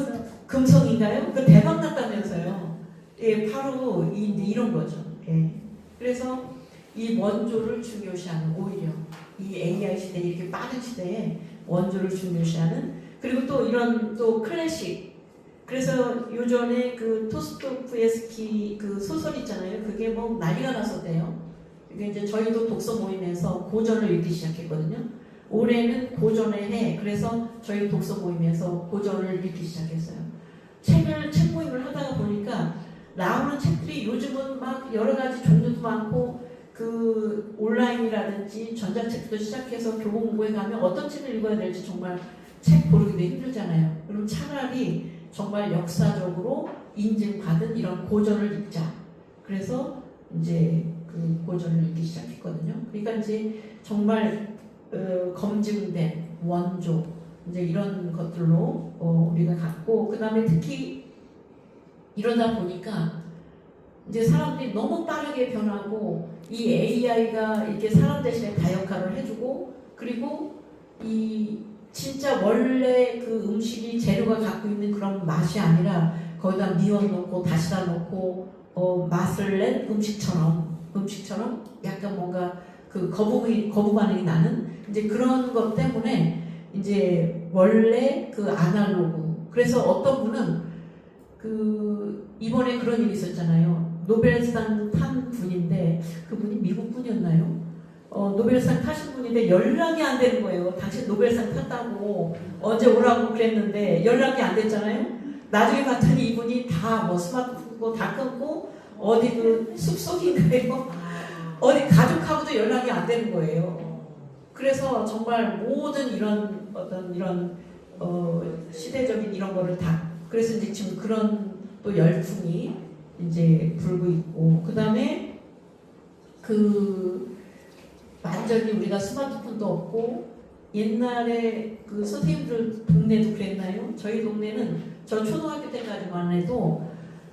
금성인가요? 그 대박 났다면서요. 예, 바로 이런 거죠. 예. 그래서 이 원조를 중요시하는 오히려 이 AI 시대 이렇게 빠른 시대에 원조를 중요시하는 그리고 또 이런 또 클래식. 그래서 요전에 그 토스토프예스키 그 소설 있잖아요. 그게 뭐 난리가 났었대요. 이게 이제 저희도 독서 모임에서 고전을 읽기 시작했거든요. 올해는 고전의 해. 그래서 저희 독서 모임에서 고전을 읽기 시작했어요. 책 모임을 하다가 보니까 나오는 책들이 요즘은 막 여러 가지 종류도 많고 그 온라인이라든지 전자책도 시작해서 교보 공부에 가면 어떤 책을 읽어야 될지 정말 책 고르기도 힘들잖아요. 그럼 차라리 정말 역사적으로 인증받은 이런 고전을 읽자. 그래서 이제 그 고전을 읽기 시작했거든요. 그러니까 이제 정말 검증된 원조 이제 이런 것들로 우리가 갖고 그 다음에 특히 이러다 보니까 이제 사람들이 너무 빠르게 변하고 이 AI가 이렇게 사람 대신에 다 역할을 해주고 그리고 이 진짜 원래 그 음식이 재료가 갖고 있는 그런 맛이 아니라 거기다 미원 넣고 다시다 넣고 맛을 낸 음식처럼 약간 뭔가 그 거부 반응이 나는 이제 그런 것 때문에 이제 원래 그 아날로그 그래서 어떤 분은 그 이번에 그런 일이 있었잖아요. 노벨상 탄 분인데 그분이 미국 분이었나요? 노벨상 타신 분인데 연락이 안 되는 거예요. 당신 노벨상 탔다고 언제 오라고 그랬는데 연락이 안 됐잖아요. 나중에 봤더니 이분이 다 뭐 스마트폰 다 끊고 어디 그 숲속인가요? 어디 가족하고도 연락이 안 되는 거예요. 그래서 정말 모든 이런 어떤 이런 시대적인 이런 거를 다 그래서 이제 지금 그런 또 열풍이 이제 불고 있고 그 다음에 그 완전히 우리가 스마트폰도 없고 옛날에 그 선생님들 동네도 그랬나요? 저희 동네는 저 초등학교 때까지만 해도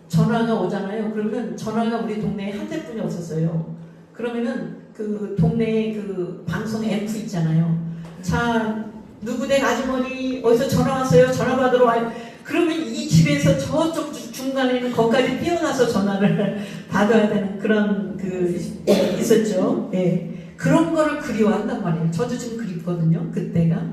전화가 오잖아요. 그러면 전화가 우리 동네에 한 대뿐이 없었어요. 그러면은 그 동네에 그 방송 앰프 있잖아요. 자, 누구댁 아주머니 어디서 전화 왔어요? 전화 받으러 와요. 그러면 이 집에서 저쪽 중간에 있는 거기까지 뛰어나서 전화를 받아야 되는 그런 그 있었죠. 예. 그런 거를 그리워한단 말이에요. 저도 지금 그립거든요. 그때가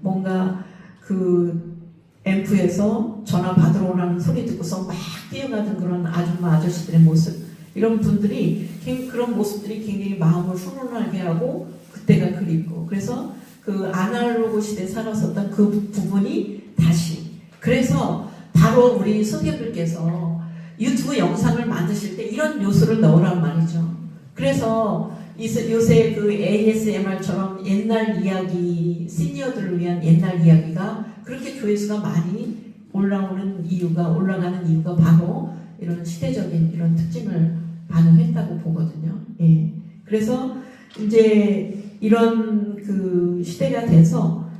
뭔가 그 앰프에서 전화 받으러 오라는 소리 듣고서 막 뛰어가던 그런 아줌마 아저씨들의 모습 이런 분들이 그런 모습들이 굉장히 마음을 훈훈하게 하고 그때가 그립고 그래서 그 아날로그 시대에 살았었던 그 부분이 다시 그래서 바로 우리 선생님들께서 유튜브 영상을 만드실 때 이런 요소를 넣으란 말이죠. 그래서 요새 그 ASMR처럼 옛날 이야기, 시니어들을 위한 옛날 이야기가 그렇게 조회수가 많이 올라가는 이유가 바로 이런 시대적인 이런 특징을 반영했다고 보거든요. 예. 그래서 이제 이런 그 시대가 돼서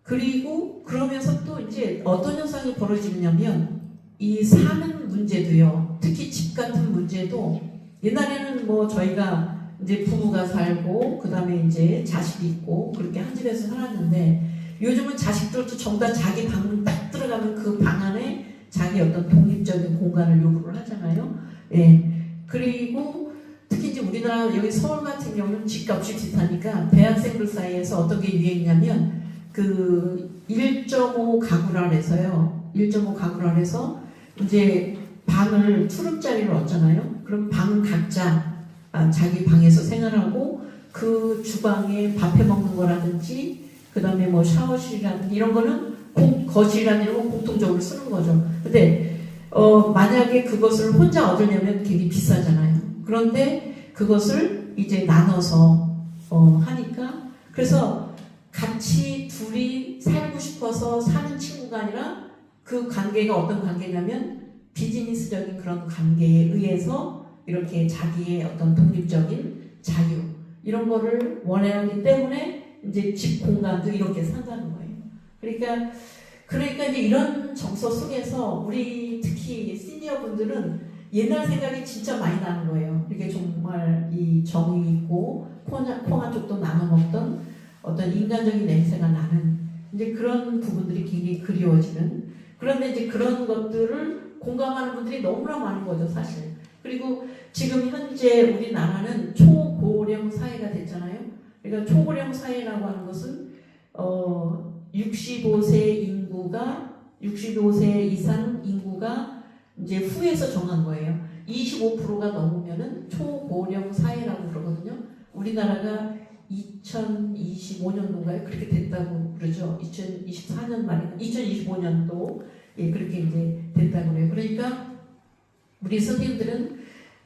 그리고 그러면서 또 이제 어떤 현상이 벌어지냐면 이 사는 문제도요. 특히 집 같은 문제도 옛날에는 뭐 저희가 이제 부부가 살고 그 다음에 이제 자식이 있고 그렇게 한 집에서 살았는데 요즘은 자식들도 전부 다 자기 방 딱 들어가면 그 방 안에 자기 어떤 독립적인 공간을 요구를 하잖아요. 예. 그리고 특히 이제 우리나라 여기 서울 같은 경우는 집값이 비싸니까 대학생들 사이에서 어떤 게 유행이냐면 그 1.5 가구라 해서요. 1.5 가구라 해서 이제 방을 투룸짜리를 얻잖아요. 그럼 방 각자 자기 방에서 생활하고 그 주방에 밥해 먹는 거라든지 그 다음에 뭐 샤워실이라든지 이런 거는 거실이라는 건 공통적으로 쓰는 거죠. 근데 만약에 그것을 혼자 얻으려면 되게 비싸잖아요. 그런데 그것을 이제 나눠서 하니까 그래서 같이 둘이 살고 싶어서 사는 친구가 아니라 그 관계가 어떤 관계냐면 비즈니스적인 그런 관계에 의해서 이렇게 자기의 어떤 독립적인 자유 이런 거를 원하기 때문에 이제 집 공간도 이렇게 산다는 거예요. 그러니까 이제 이런 정서 속에서 우리 특히 시니어 분들은 옛날 생각이 진짜 많이 나는 거예요. 이게 정말 이 정이 있고 콩한 쪽도 나눠 먹던 어떤 인간적인 냄새가 나는 이제 그런 부분들이 굉장히 그리워지는 그런데 이제 그런 것들을 공감하는 분들이 너무나 많은 거죠, 사실. 그리고 지금 현재 우리나라는 초고령 사회가 됐잖아요. 그러니까 초고령 사회라고 하는 것은 65세 이상 인구가 이제 후에서 정한 거예요. 25%가 넘으면은 초고령 사회라고 그러거든요. 우리나라가 2025년도인가요? 그렇게 됐다고 그러죠. 2024년 말인가? 2025년도 예, 그렇게 이제 됐다고 그래요. 그러니까 우리 선생님들은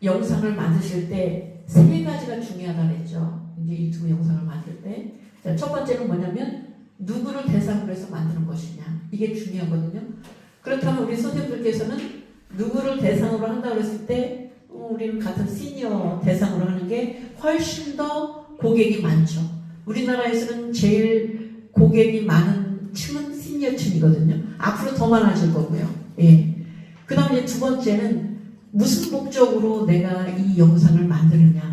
영상을 만드실 때 세 가지가 중요하다 그랬죠. 이제 유튜브 영상을 만들 때. 자, 첫 번째는 뭐냐면 누구를 대상으로 해서 만드는 것이냐. 이게 중요하거든요. 그렇다면 우리 선생님들께서는 누구를 대상으로 한다고 했을 때 우리는 같은 시니어 대상으로 하는 게 훨씬 더 고객이 많죠. 우리나라에서는 제일 고객이 많은 층은 시니어층이거든요. 앞으로 더 많아질 거고요. 예. 그 다음에 이제 두 번째는 무슨 목적으로 내가 이 영상을 만드느냐.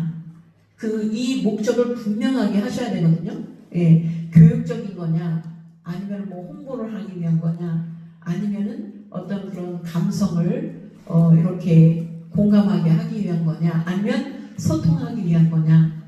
이 목적을 분명하게 하셔야 되거든요. 예. 교육적인 거냐, 아니면 뭐 홍보를 하기 위한 거냐, 아니면은 어떤 그런 감성을 이렇게 공감하게 하기 위한 거냐, 아니면 소통하기 위한 거냐.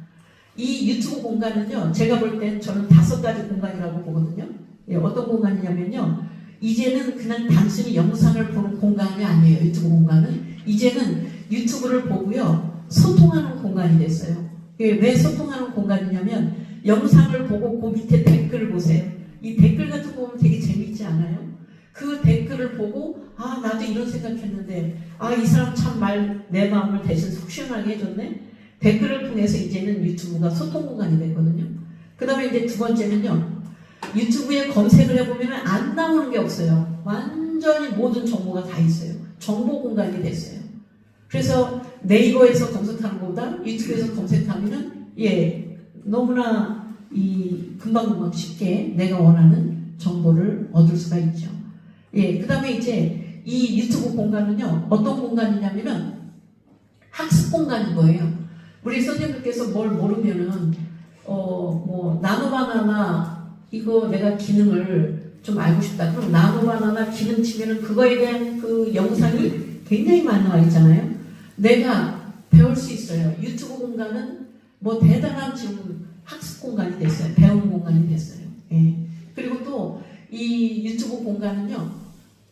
이 유튜브 공간은요, 제가 볼 땐 저는 5가지 공간이라고 보거든요. 예, 어떤 공간이냐면요, 이제는 그냥 단순히 영상을 보는 공간이 아니에요. 유튜브 공간은 이제는 유튜브를 보고요, 소통하는 공간이 됐어요. 예, 왜 소통하는 공간이냐면 영상을 보고 그 밑에 댓글을 보세요. 이 댓글 같은 거 보면 되게 재밌지 않아요? 그 댓글을 보고 나도 이런 생각했는데 이 사람 참 내 마음을 대신 속 시원하게 해줬네. 댓글을 통해서 이제는 유튜브가 소통 공간이 됐거든요. 그 다음에 이제 두 번째는요, 유튜브에 검색을 해보면 안 나오는 게 없어요. 완전히 모든 정보가 다 있어요. 정보 공간이 됐어요. 그래서 네이버에서 검색하는 것보다 유튜브에서 검색하면은 너무나 금방금방 쉽게 내가 원하는 정보를 얻을 수가 있죠. 그 다음에 이제 이 유튜브 공간은요, 어떤 공간이냐면은 학습 공간인 거예요. 우리 선생님들께서 뭘 모르면은, 뭐, 나노바나나 이거 내가 기능을 좀 알고 싶다. 그럼 나노바나나 기능 치면은 그거에 대한 그 영상이 굉장히 많이 나와 있잖아요. 내가 배울 수 있어요. 유튜브 공간은 뭐 대단한 지금 학습 공간이 됐어요. 배우는 공간이 됐어요. 그리고 또 이 유튜브 공간은요,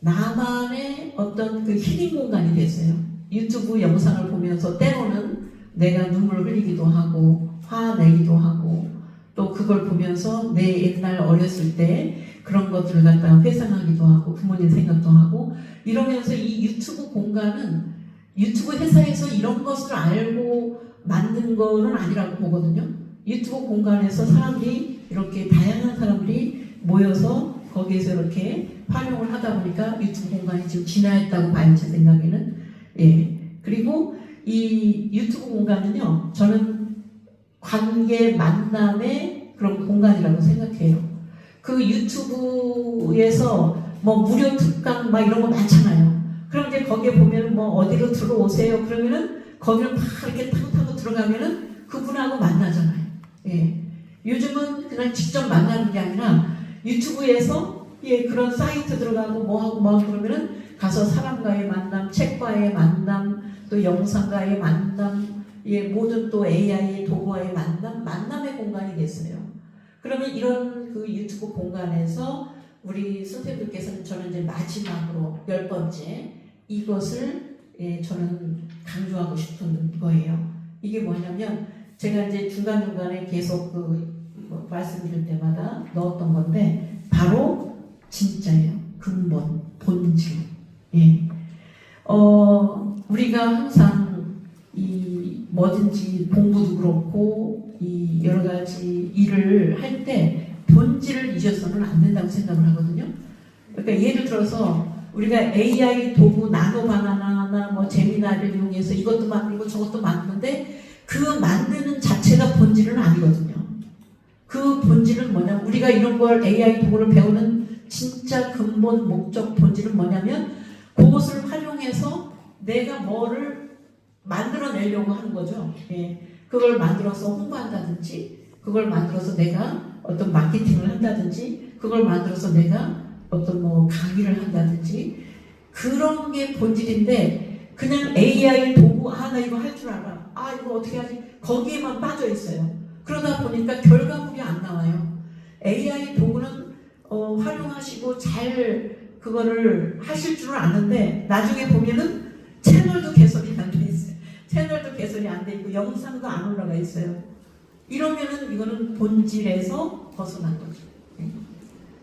나만의 어떤 그 힐링 공간이 됐어요. 유튜브 영상을 보면서 때로는 내가 눈물을 흘리기도 하고 화내기도 하고 또 그걸 보면서 내 옛날 어렸을 때 그런 것들을 갖다가 회상하기도 하고 부모님 생각도 하고 이러면서 이 유튜브 공간은 유튜브 회사에서 이런 것을 알고 만든 거는 아니라고 보거든요. 유튜브 공간에서 사람들이 이렇게 다양한 사람들이 모여서 거기에서 이렇게 활용을 하다 보니까 유튜브 공간이 지금 진화했다고 봐요, 제 생각에는. 예. 그리고 이 유튜브 공간은요, 저는 관계 만남의 그런 공간이라고 생각해요. 그 유튜브에서 뭐 무료 특강 막 이런 거 많잖아요. 그럼 이제 거기에 보면 뭐 어디로 들어오세요. 그러면은 거기를 막 이렇게 타고 들어가면은 그분하고 만나잖아요. 예. 요즘은 그냥 직접 만나는 게 아니라 유튜브에서 예, 그런 사이트 들어가고 뭐하고 그러면은 가서 사람과의 만남, 책과의 만남, 또 영상과의 만남, 예, 모든 또 AI 도구와의 만남의 공간이 됐어요. 그러면 이런 그 유튜브 공간에서 우리 선생님들께서는 저는 이제 마지막으로 10번째 이것을 예, 저는 강조하고 싶은 거예요. 이게 뭐냐면 제가 이제 중간중간에 계속 뭐 말씀드릴 때마다 넣었던 건데 바로 진짜예요. 근본, 본질. 예. 우리가 항상 이 뭐든지 공부도 그렇고 이 여러 가지 일을 할 때 본질을 잊어서는 안 된다고 생각을 하거든요. 그러니까 예를 들어서 우리가 AI 도구 나노바나나나 뭐 제미나를 이용해서 이것도 만들고 저것도 만드는데 그 만드는 자체가 본질은 아니거든요. 그 본질은 뭐냐면 우리가 이런 걸 AI 도구를 배우는 진짜 근본 목적 본질은 뭐냐면 그것을 활용해서 내가 뭐를 만들어내려고 하는 거죠. 예. 그걸 만들어서 홍보한다든지 그걸 만들어서 내가 어떤 마케팅을 한다든지 그걸 만들어서 내가 어떤 뭐 강의를 한다든지 그런 게 본질인데 그냥 AI 도구 나 이거 할 줄 알아 이거 어떻게 하지 거기에만 빠져 있어요. 그러다 보니까 결과물이 안 나와요. AI 도구는 활용하시고 잘 그거를 하실 줄은 아는데 나중에 보면은 채널도 개설이 안 돼 있어요. 채널도 개설이 안 돼 있고 영상도 안 올라가 있어요. 이러면은 이거는 본질에서 벗어난 거죠.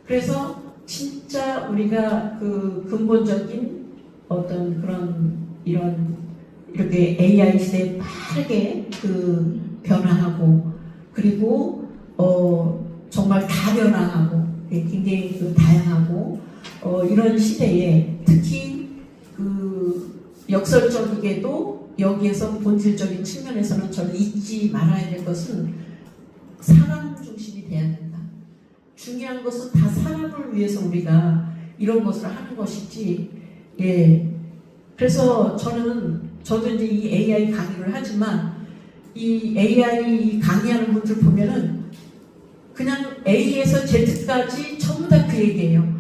그래서 진짜 우리가 그 근본적인 어떤 그런 이렇게 AI 시대에 빠르게 그 변화하고 그리고 정말 다변화하고 굉장히 그 다양하고 이런 시대에 특히 그 역설적이게도 여기에서 본질적인 측면에서는 저는 잊지 말아야 될 것은 사람 중심이 돼야 된다. 중요한 것은 다 사람을 위해서 우리가 이런 것을 하는 것이지. 예. 그래서 저도 이제 이 AI 강의를 하지만 이 AI 강의하는 분들 보면은 그냥 A에서 Z까지 전부 다 그 얘기예요.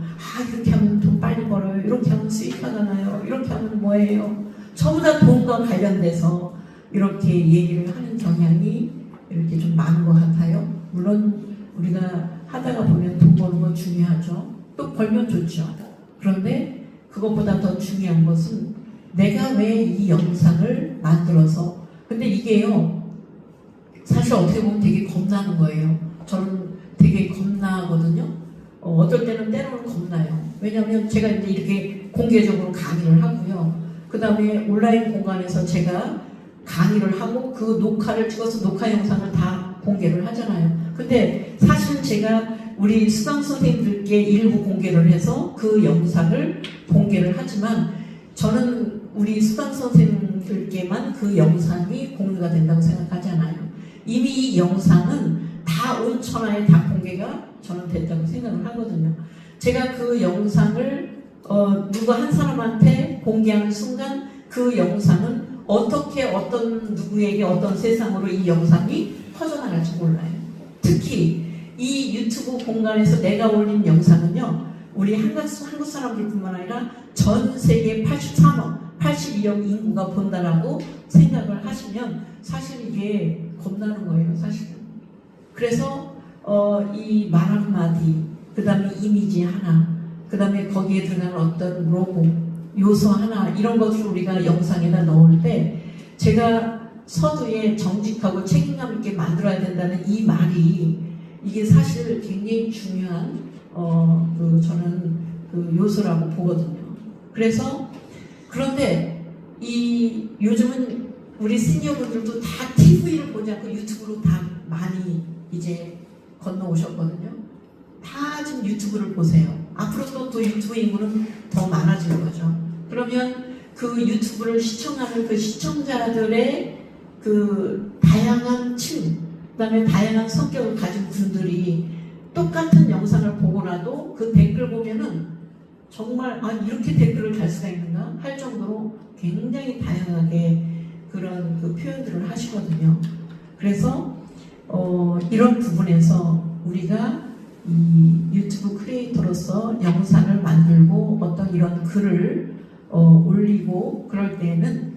이렇게 하면 돈 빨리 벌어요. 이렇게 하면 수익하잖아요. 이렇게 하면 뭐예요? 전부 다 돈과 관련돼서 이렇게 얘기를 하는 경향이 이렇게 좀 많은 것 같아요. 물론 우리가 하다가 보면 돈 버는 건 중요하죠. 또 벌면 좋죠. 그런데 그것보다 더 중요한 것은 내가 왜 이 영상을 만들어서 근데 이게요 사실 어떻게 보면 되게 겁나는 거예요. 저는 되게 겁나거든요. 어떨 때는 때로는 겁나요. 왜냐하면 제가 이제 이렇게 공개적으로 강의를 하고요. 그 다음에 온라인 공간에서 제가 강의를 하고 그 녹화를 찍어서 녹화 영상을 다 공개를 하잖아요. 근데 사실은 제가 우리 수강 선생님들께 일부 공개를 해서 그 영상을 공개를 하지만 저는 우리 수강 선생님들께만 그 영상이 공개가 된다고 생각하지 않아요. 이미 이 영상은 다 온 천하에 다 공개가 저는 됐다고 생각을 하거든요. 제가 그 영상을 누구 한 사람한테 공개하는 순간 그 영상은 어떻게 어떤 누구에게 어떤 세상으로 이 영상이 퍼져나갈지 몰라요. 특히 이 유튜브 공간에서 내가 올린 영상은요. 우리 한국 사람들뿐만 아니라 전 세계 83억, 82억 인구가 본다라고 생각을 하시면 사실 이게 겁나는 거예요. 사실은. 그래서 이 말 한마디, 그 다음에 이미지 하나, 그 다음에 거기에 들어가는 어떤 로고, 요소 하나 이런 것을 우리가 영상에다 넣을 때 제가 서두에 정직하고 책임감 있게 만들어야 된다는 이 말이 이게 사실 굉장히 중요한 저는 그 요소라고 보거든요. 그래서 그런데 이 요즘은 우리 시니어분들도 다 TV를 보지 않고 유튜브로 다 많이 이제 건너오셨거든요. 다 지금 유튜브를 보세요. 앞으로 또 유튜브 인구는 더 많아질 거죠. 그러면 그 유튜브를 시청하는 그 시청자들의 그 다양한 층, 그다음에 다양한 성격을 가진 분들이 똑같은 영상을 보고라도 그 댓글 보면은 정말 아 이렇게 댓글을 달 수가 있는가 할 정도로 굉장히 다양하게 그런 그 표현들을 하시거든요. 그래서 이런 부분에서 우리가 이 유튜브 크리에이터로서 영상을 만들고 어떤 이런 글을 올리고 그럴 때는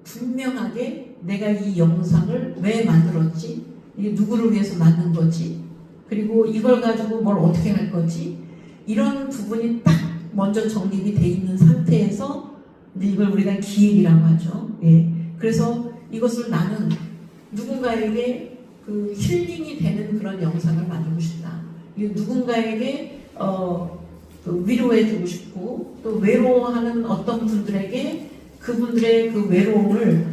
분명하게 내가 이 영상을 왜 만들었지? 이게 누구를 위해서 만든 거지? 그리고 이걸 가지고 뭘 어떻게 할 거지? 이런 부분이 딱 먼저 정립이 돼 있는 상태에서 이걸 우리가 기획이라고 하죠. 예. 그래서 이것을 나는 누군가에게 그 힐링이 되는 그런 영상을 만들고 싶다. 누군가에게 그 위로해주고 싶고 또 외로워하는 어떤 분들에게 그분들의 그 외로움을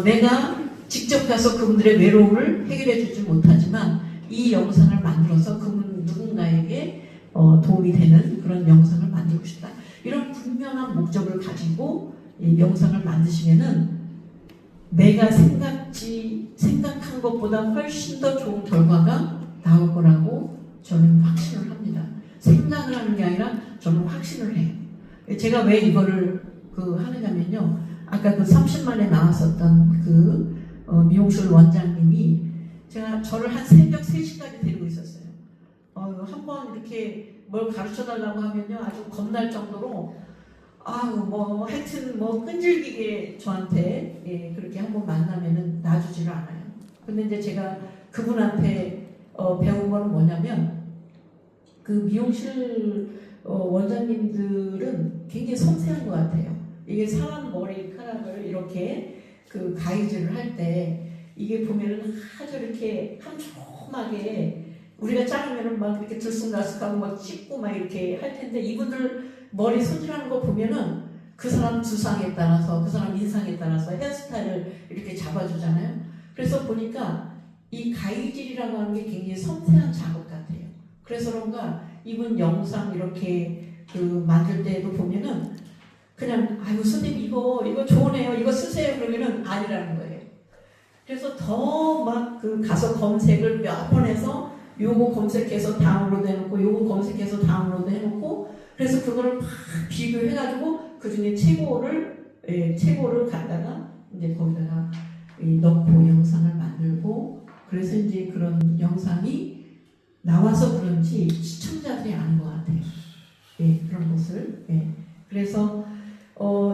내가 직접 가서 그분들의 외로움을 해결해주지 못하지만 이 영상을 만들어서 그분 누군가에게 도움이 되는 그런 영상을 만들고 싶다. 이런 분명한 목적을 가지고 이 영상을 만드시면은 내가 생각한 것보다 훨씬 더 좋은 결과가 나올 거라고 저는 확신을 합니다. 생각을 하는 게 아니라 저는 확신을 해요. 제가 왜 이거를 하느냐면요. 아까 그 30만에 나왔었던 그 미용실 원장님이 제가 저를 한 새벽 3시까지 데리고 있었어요. 한번 이렇게 뭘 가르쳐 달라고 하면요. 아주 겁날 정도로 하여튼 끈질기게 저한테 그렇게 한번 만나면은 놔주지를 않아요. 근데 이제 제가 그분한테 배운 거는 뭐냐면 그 미용실 원장님들은 굉장히 섬세한 것 같아요. 이게 사람 머리카락을 이렇게 그 가위질을 할 때 이게 보면은 아주 이렇게 촘촘하게 우리가 자르면은 막 이렇게 들쑥날쑥하고 막 찢고 막 이렇게 할 텐데 이분들 머리 손질하는 거 보면은 그 사람 두상에 따라서 그 사람 인상에 따라서 헤어스타일을 이렇게 잡아주잖아요. 그래서 보니까 이 가위질이라고 하는 게 굉장히 섬세한 작업 같아요. 그래서 그런가 이분 영상 이렇게 그 만들 때도 보면은 그냥 아이고 선생님 이거 좋으네요 이거 쓰세요 그러면은 아니라는 거예요. 그래서 더 막 그 가서 검색을 몇 번 해서 요거 검색해서 다운로드 해놓고 요거 검색해서 다운로드 해놓고 그래서 그거를 막 비교해가지고 그 중에 최고를 갖다가 이제 거기다가 넣고 영상을 만들고 그래서 이제 그런 영상이 나와서 그런지 시청자들이 아는 것 같아요. 예, 그런 것을. 예. 그래서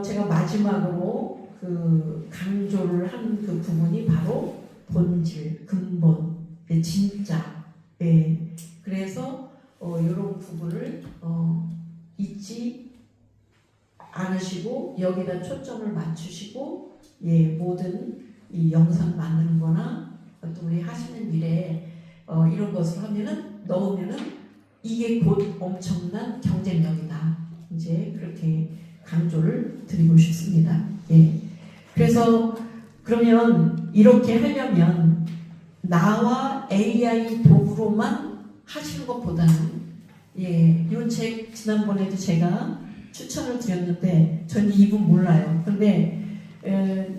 제가 마지막으로 그 강조를 한 그 부분이 바로 본질, 근본, 진짜. 예. 그래서 이런 부분을 잊지 않으시고 여기다 초점을 맞추시고 모든 이 영상 만드는 거나 또 우리 하시는 일에 이런 것을 하면은 넣으면은 이게 곧 엄청난 경쟁력이다. 이제 그렇게 강조를 드리고 싶습니다. 예. 그래서 그러면 이렇게 하려면 나와 AI 도구로만 하시는 것보다는 이 책 지난번에도 제가 추천을 드렸는데 전 이분 몰라요. 근데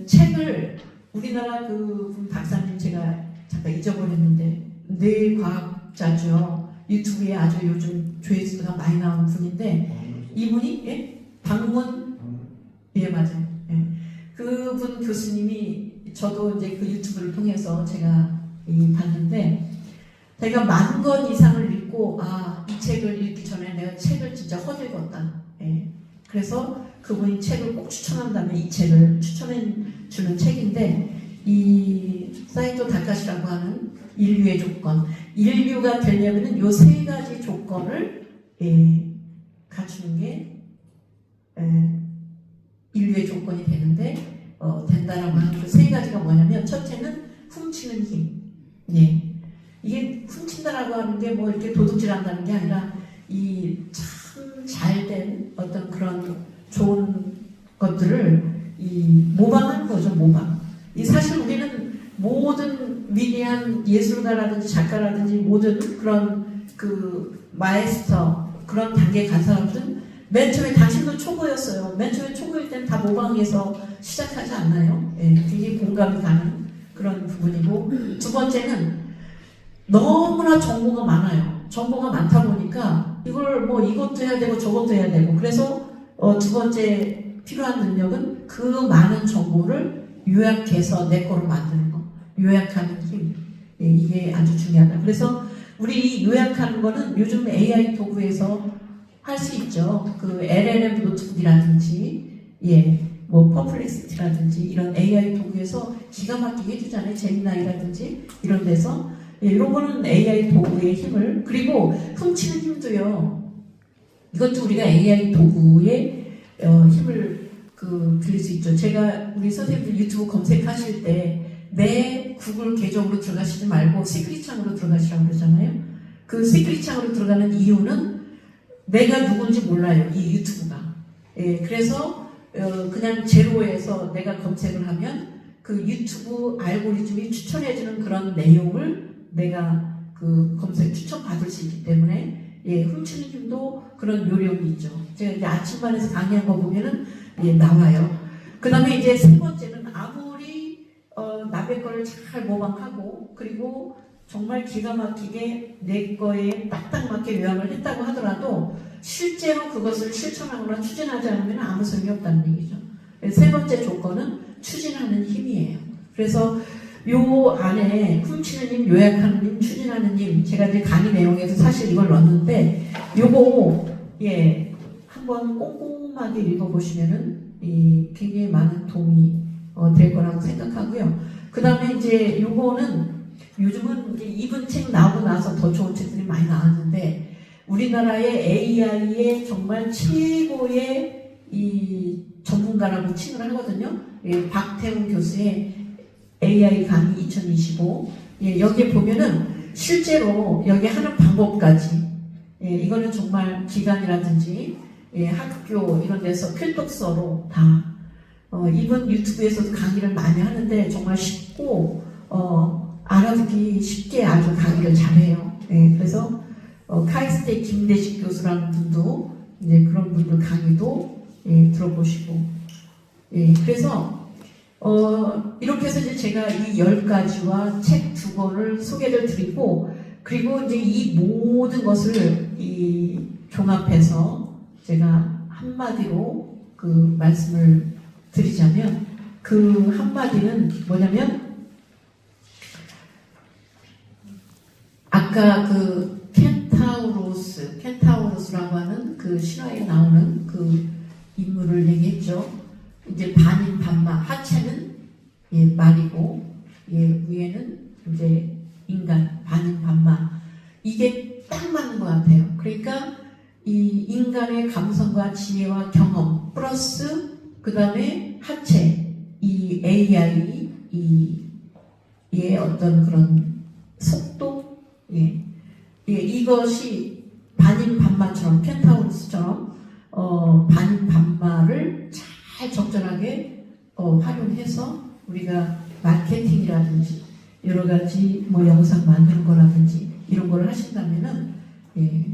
책을 우리나라 그 박사님 제가 잠깐 잊어버렸는데 뇌과학자죠. 유튜브에 아주 요즘 조회수가 많이 나오는 분인데 이분이 방문 맞아요. 그분 교수님이 저도 이제 그 유튜브를 통해서 제가 봤는데 제가 10,000권 이상을 읽고 이 책을 읽기 전에 내가 책을 진짜 허들었다. 그래서 그분이 책을 꼭 추천한다면 이 책을 추천해 주는 책인데 이 사이토 다카시라고 하는 인류의 조건 인류가 되려면 요 3가지 조건을 갖추는 게 인류의 조건이 되는데 된다라고 하는 그 3가지가 뭐냐면 첫째는 훔치는 힘. 이게 훔친다라고 하는 게 뭐 이렇게 도둑질한다는 게 아니라 이 참 잘된 어떤 그런 좋은 것들을 모방하는 거죠. 거죠, 모방. 이 사실 우리는 모든 위대한 예술가라든지 작가라든지 모든 그런 그 마에스터 그런 단계에 간 사람들은 맨 처음에 당신도 초보였어요. 맨 처음에 초보일 때는 다 모방해서 시작하지 않나요? 예, 굉장히 공감이 가는 그런 부분이고, 두 번째는 너무나 정보가 많아요. 정보가 많다 보니까 이걸 뭐 이것도 해야 되고 저것도 해야 되고, 그래서 두 번째 필요한 능력은 그 많은 정보를 요약해서 내 거로 만드는 거. 요약하는 힘. 예, 이게 아주 중요하다. 그래서 우리 요약하는 거는 요즘 AI 도구에서 할 수 있죠. 그 LLM 노트북이라든지, 예, 뭐 퍼플렉시티라든지 이런 AI 도구에서 기가 막히게 해주잖아요. 제미나이라든지 이런 데서. 예, 이런 거는 AI 도구의 힘을, 그리고 훔치는 힘도요. 이것도 우리가 AI 도구의 힘을 빌릴 수 있죠. 제가 우리 선생님들 유튜브 검색하실 때 내 구글 계정으로 들어가시지 말고 시크릿 창으로 들어가시라고 그러잖아요. 그 시크릿 창으로 들어가는 이유는 내가 누군지 몰라요. 이 유튜브가. 예, 그래서 그냥 제로에서 내가 검색을 하면 그 유튜브 알고리즘이 추천해주는 그런 내용을 내가 그 검색 추천받을 수 있기 때문에, 예, 훔치는 힘도 그런 요령이 있죠. 제가 이제 아침반에서 강의한 거 보면은, 예, 나와요. 그 다음에 이제 세 번째는 아무리 남의 거를 잘 모방하고, 그리고 정말 기가 막히게 내 거에 딱딱 맞게 요약을 했다고 하더라도 실제로 그것을 실천하거나 추진하지 않으면 아무 소용이 없다는 얘기죠. 세 번째 조건은 추진하는 힘이에요. 그래서 요 안에 훔치는 힘, 요약하는 힘, 추진하는 힘, 제가 이제 강의 내용에도 사실 이걸 넣었는데, 요거, 예, 한번 꼼꼼하게 읽어보시면은, 굉장히 많은 도움이 될 거라고 생각하고요. 그 다음에 이제 요거는 요즘은 이제 입은 책 나오고 나서 더 좋은 책들이 많이 나왔는데, 우리나라의 AI의 정말 최고의 이 전문가라고 칭을 하거든요. 예, 박태웅 교수의 AI 강의 2025. 예, 여기에 보면은 실제로 여기 하는 방법까지, 예, 이거는 정말 기관이라든지, 예, 학교 이런 데서 필독서로 다, 이분 유튜브에서도 강의를 많이 하는데 정말 쉽고, 알아듣기 쉽게 아주 강의를 잘해요. 예, 그래서 카이스트 김대식 교수라는 분도 이제 그런 분들 강의도, 예, 들어보시고, 예, 그래서 이렇게 해서 이제 제가 이 10가지와 책 2권을 소개를 드리고, 그리고 이제 이 모든 것을 종합해서 제가 한마디로 그 말씀을 드리자면, 그 한마디는 뭐냐면, 아까 그 켄타우로스라고 하는 그 신화에 나오는 그 인물을 얘기했죠. 이제 반인 반마, 하체는, 예, 말이고, 예, 위에는 이제 인간, 반인 반마. 이게 딱 맞는 것 같아요. 그러니까 이 인간의 감성과 지혜와 경험 플러스 그 다음에 하체, 이 AI, 의 어떤 그런 속도, 예, 예, 이것이 반인 반마처럼, 켄타우로스처럼 반인 반마를 잘 적절하게 활용해서 우리가 마케팅이라든지 여러 가지 뭐 영상 만드는 거라든지 이런 걸 하신다면은, 예,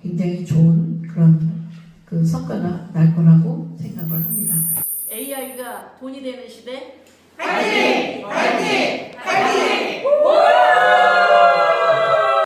굉장히 좋은 그런 그 성과가 날 거라고 생각을 합니다. AI가 돈이 되는 시대. 파이팅! 파이팅! 파이팅!